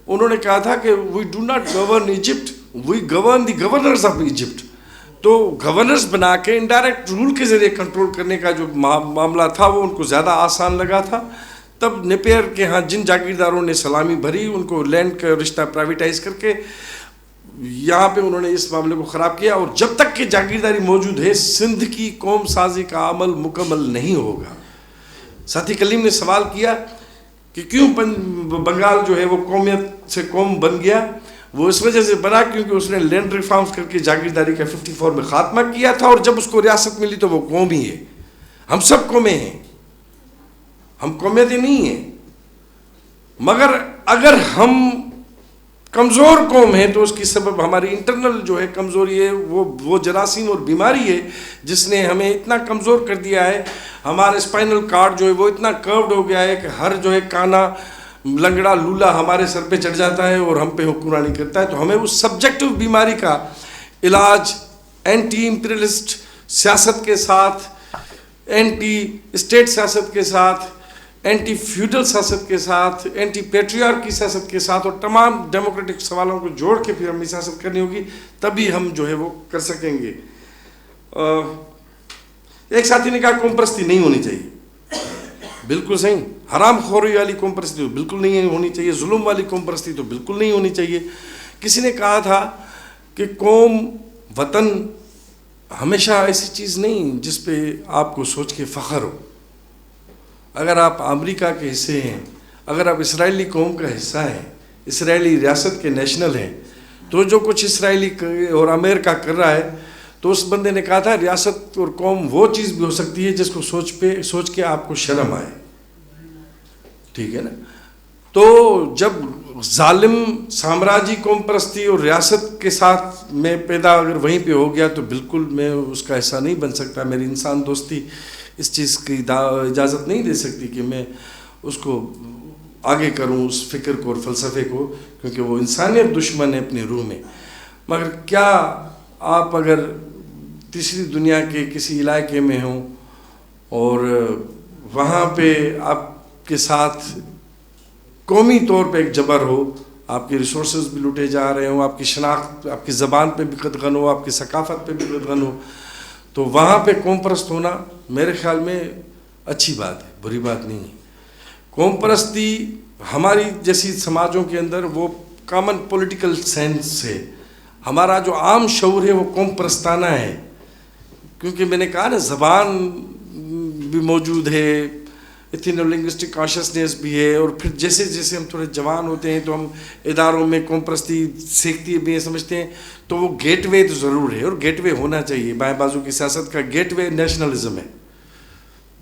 انہوں نے کہا تھا کہ we do not govern Egypt, we govern the governors of Egypt. تو گورنرز بنا کے انڈائریکٹ رول کے ذریعے کنٹرول کرنے کا جو معاملہ تھا وہ ان کو زیادہ آسان لگا تھا. تب نیپیر کے ہاں جن جاگیرداروں نے سلامی بھری ان کو لینڈ کا رشتہ پرائیویٹائز کر کے یہاں پہ انہوں نے اس معاملے کو خراب کیا. اور جب تک کہ جاگیرداری موجود ہے سندھ کی قوم سازی کا عمل مکمل نہیں ہوگا. ساتھی کلیم نے سوال کیا کہ کیوں بنگال جو ہے وہ قومیت سے قوم بن گیا. وہ اس وجہ سے بنا کیونکہ اس نے لینڈ ریفارمز کر کے جاگیرداری کا 54 میں خاتمہ کیا تھا, اور جب اس کو ریاست ملی تو وہ قوم ہی ہے. ہم سب قومیں ہیں, ہم قومیتیں نہیں ہیں. مگر اگر ہم کمزور قوم ہیں تو اس کی سبب ہماری انٹرنل جو ہے کمزوری ہے, وہ جراثیم اور بیماری ہے جس نے ہمیں اتنا کمزور کر دیا ہے. ہمارا اسپائنل کارڈ جو ہے وہ اتنا کروڈ ہو گیا ہے کہ ہر جو ہے کانا لنگڑا لولا ہمارے سر پہ چڑھ جاتا ہے اور ہم پہ حکمرانی کرتا ہے. تو ہمیں اس سبجیکٹو بیماری کا علاج اینٹی امپیریلسٹ سیاست کے ساتھ, اینٹی اسٹیٹ سیاست کے ساتھ, اینٹی فیوڈل سیاست کے ساتھ, اینٹی پیٹریارکی سیاست کے ساتھ, اور تمام ڈیموکریٹک سوالوں کو جوڑ کے پھر ہمیں سیاست کرنی ہوگی, تبھی ہم جو ہے وہ کر سکیں گے. ایک ساتھی نے کہا قوم پرستی نہیں ہونی چاہیے. بالکل صحیح. حرام خوری والی قوم پرستی تو بالکل نہیں ہونی چاہیے, ظلم والی قوم پرستی تو بالکل نہیں ہونی چاہیے. کسی نے کہا تھا کہ قوم وطن ہمیشہ ایسی چیز نہیں جس پہ آپ کو سوچ کے فخر ہو. اگر آپ امریکہ کے حصے ہیں, اگر آپ اسرائیلی قوم کا حصہ ہیں, اسرائیلی ریاست کے نیشنل ہیں, تو جو کچھ اسرائیلی اور امریکہ کر رہا ہے, تو اس بندے نے کہا تھا ریاست اور قوم وہ چیز بھی ہو سکتی ہے جس کو سوچ کے آپ کو شرم آئے. ٹھیک ہے نا. تو جب ظالم سامراجی قوم پرستی اور ریاست کے ساتھ میں پیدا اگر وہیں پہ ہو گیا تو بالکل میں اس کا حصہ نہیں بن سکتا. میری انسان دوستی اس چیز کی اجازت نہیں دے سکتی کہ میں اس کو آگے کروں, اس فکر کو اور فلسفے کو, کیونکہ وہ انسانیت دشمن ہے اپنی روح میں. مگر کیا آپ اگر تیسری دنیا کے کسی علاقے میں ہوں اور وہاں پہ آپ کے ساتھ قومی طور پہ ایک جبر ہو, آپ کے ریسورسز بھی لوٹے جا رہے ہوں, آپ کی شناخت, آپ کی زبان پہ بھی قدغن ہو, آپ کی ثقافت پہ بھی قدغن ہو, تو وہاں پہ قوم پرست ہونا میرے خیال میں اچھی بات ہے, بری بات نہیں ہے. قوم پرستی ہماری جیسی سماجوں کے اندر وہ کامن پولیٹیکل سینس ہے. ہمارا جو عام شعور ہے وہ قوم پرستانہ ہے, کیونکہ میں نے کہا نا زبان بھی موجود ہے, ایتھنو لنگوسٹک کانشسنیس بھی ہے, اور پھر جیسے جیسے ہم تھوڑے جوان ہوتے ہیں تو ہم اداروں میں قوم پرستی سیکھتی بھی سمجھتے ہیں, تو وہ گیٹ وے تو ضرور ہے, اور گیٹ وے ہونا چاہیے. بائیں بازو کی سیاست کا گیٹ وے نیشنلزم ہے,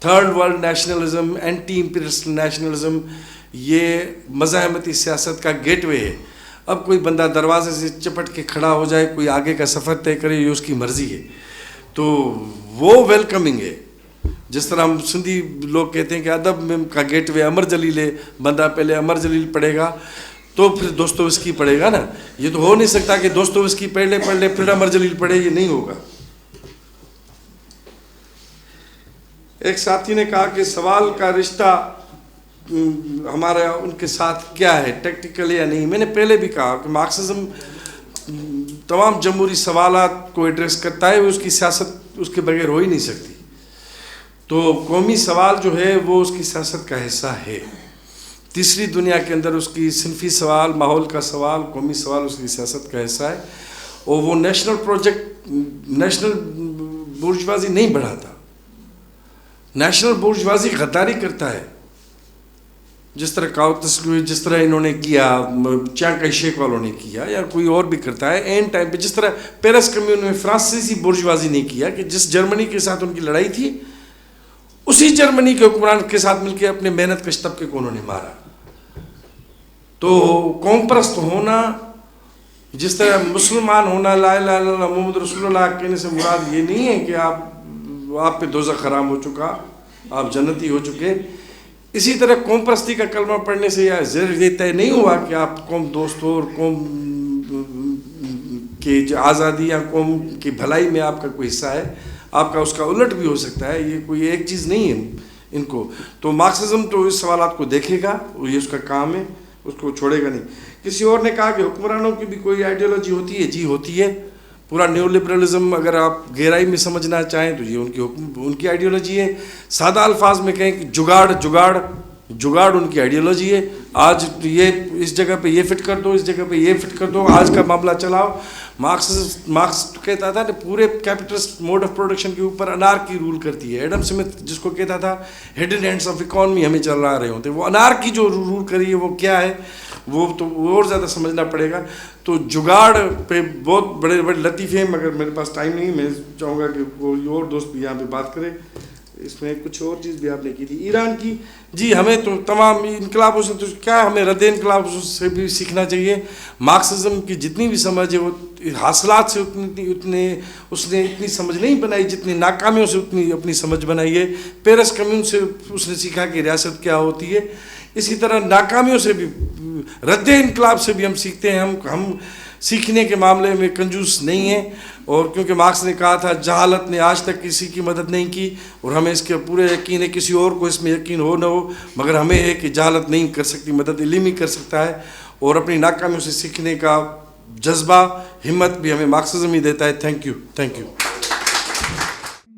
third world nationalism, anti imperialist nationalism, یہ مزاحمتی سیاست کا گیٹ وے ہے. اب کوئی بندہ دروازے سے چپٹ کے کھڑا ہو جائے, کوئی آگے کا سفر طے کرے, یہ اس کی مرضی ہے, تو وہ ویلکمنگ ہے. جس طرح ہم سندھی لوگ کہتے ہیں کہ ادب کا گیٹ وے امر جلیل ہے, بندہ پہلے امر جلیل پڑھے گا تو پھر دوستویسکی پڑھے گا نا. یہ تو ہو نہیں سکتا کہ دوستویسکی پڑھ لے پھر امر جلیل پڑھے, یہ نہیں ہوگا. ایک ساتھی نے کہا کہ سوال کا رشتہ ہمارا ان کے ساتھ کیا ہے, ٹیکٹیکل یا نہیں. میں نے پہلے بھی کہا کہ مارکسزم تمام جمہوری سوالات کو ایڈریس کرتا ہے, اس کی سیاست اس کے بغیر ہو ہی نہیں سکتی. تو قومی سوال جو ہے وہ اس کی سیاست کا حصہ ہے. تیسری دنیا کے اندر اس کی صنفی سوال, ماحول کا سوال, قومی سوال اس کی سیاست کا حصہ ہے. اور وہ نیشنل پروجیکٹ, نیشنل بورژوازی نہیں بڑھاتا. نیشنل بورژوازی غداری کرتا ہے, جس طرح جس طرح انہوں نے کیا, چانکائی شیک والوں نے کیا, یا کوئی اور بھی کرتا ہے این ٹائم پہ. جس طرح پیرس کمیون میں فرانسیسی بورژوازی نے کیا کہ جس جرمنی کے ساتھ ان کی لڑائی تھی, اسی جرمنی کے حکمران کے ساتھ مل کے اپنے محنت کش طبقے کو انہوں نے مارا. تو قوم پرست ہونا, جس طرح مسلمان ہونا, لا الہ الا اللہ محمد رسول اللہ کہنے سے مراد یہ نہیں ہے کہ آپ پہ دوزخ حرام ہو چکا, آپ جنتی ہو چکے. اسی طرح قوم پرستی کا کلمہ پڑھنے سے یہ طے نہیں ہوا کہ آپ قوم دوست ہو اور قوم کی آزادی یا قوم کی بھلائی میں آپ کا کوئی حصہ ہے. آپ کا اس کا الٹ بھی ہو سکتا ہے. یہ کوئی ایک چیز نہیں ہے ان کو. تو مارکسزم تو اس سوالات کو دیکھے گا, یہ اس کا کام ہے, اس کو چھوڑے گا نہیں. کسی اور نے کہا کہ حکمرانوں کی بھی کوئی آئیڈیالوجی ہوتی ہے. جی ہوتی ہے. پورا نیو لبرلزم اگر آپ گہرائی میں سمجھنا چاہیں تو یہ ان کی آئیڈیالوجی ہے. سادہ الفاظ میں کہیں کہ جگاڑ ان کی آئیڈیالوجی ہے. آج یہ اس جگہ پہ یہ فٹ کر دو, اس جگہ پہ یہ فٹ کر دو, آج کا معاملہ چلاؤ. مارکس کہتا تھا کہ پورے کیپٹلسٹ موڈ آف پروڈکشن کے اوپر انارکی رول کرتی ہے. ایڈم اسمتھ جس کو کہتا تھا ہڈن ہینڈس آف اکانومی ہمیں چل رہے ہوتے, وہ انارکی جو رول کری ہے وہ کیا ہے, وہ تو اور زیادہ سمجھنا پڑے گا. تو جگاڑ پہ بہت بڑے بڑے لطیفے ہیں, مگر میرے پاس ٹائم نہیں. میں چاہوں گا کہ کوئی اور دوست بھی یہاں پہ بات کرے. اس میں کچھ اور چیز بھی آپ نے کی تھی ایران کی. جی ہمیں تو تمام انقلابوں سے تو کیا, ہمیں رد انقلاب سے بھی سیکھنا چاہیے. مارکسزم کی جتنی بھی سمجھ ہے وہ حاصلات سے اس نے اتنی سمجھ نہیں بنائی جتنی ناکامیوں سے اتنی اپنی سمجھ بنائی ہے. پیرس کمیون سے اس نے سیکھا کہ ریاست کیا ہوتی ہے. اسی طرح ناکامیوں سے بھی, رد انقلاب سے بھی ہم سیکھتے ہیں. ہم سیکھنے کے معاملے میں کنجوس نہیں ہیں. اور کیونکہ مارکس نے کہا تھا جہالت نے آج تک کسی کی مدد نہیں کی, اور ہمیں اس کے پورے یقین ہے, کسی اور کو اس میں یقین ہو نہ ہو, مگر ہمیں ہے کہ جہالت نہیں کر سکتی, مدد علم ہی کر سکتا ہے. اور اپنی ناکامیوں سے سیکھنے کا جذبہ, ہمت بھی ہمیں مارکسزم ہی دیتا ہے. Thank you.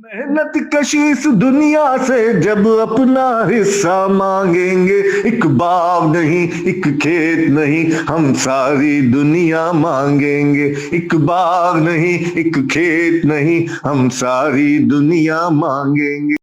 محنت کشی اس دنیا سے جب اپنا حصہ مانگیں گے, ایک باغ نہیں ایک کھیت نہیں ہم ساری دنیا مانگیں گے. ایک باغ نہیں ایک کھیت نہیں ہم ساری دنیا مانگیں گے.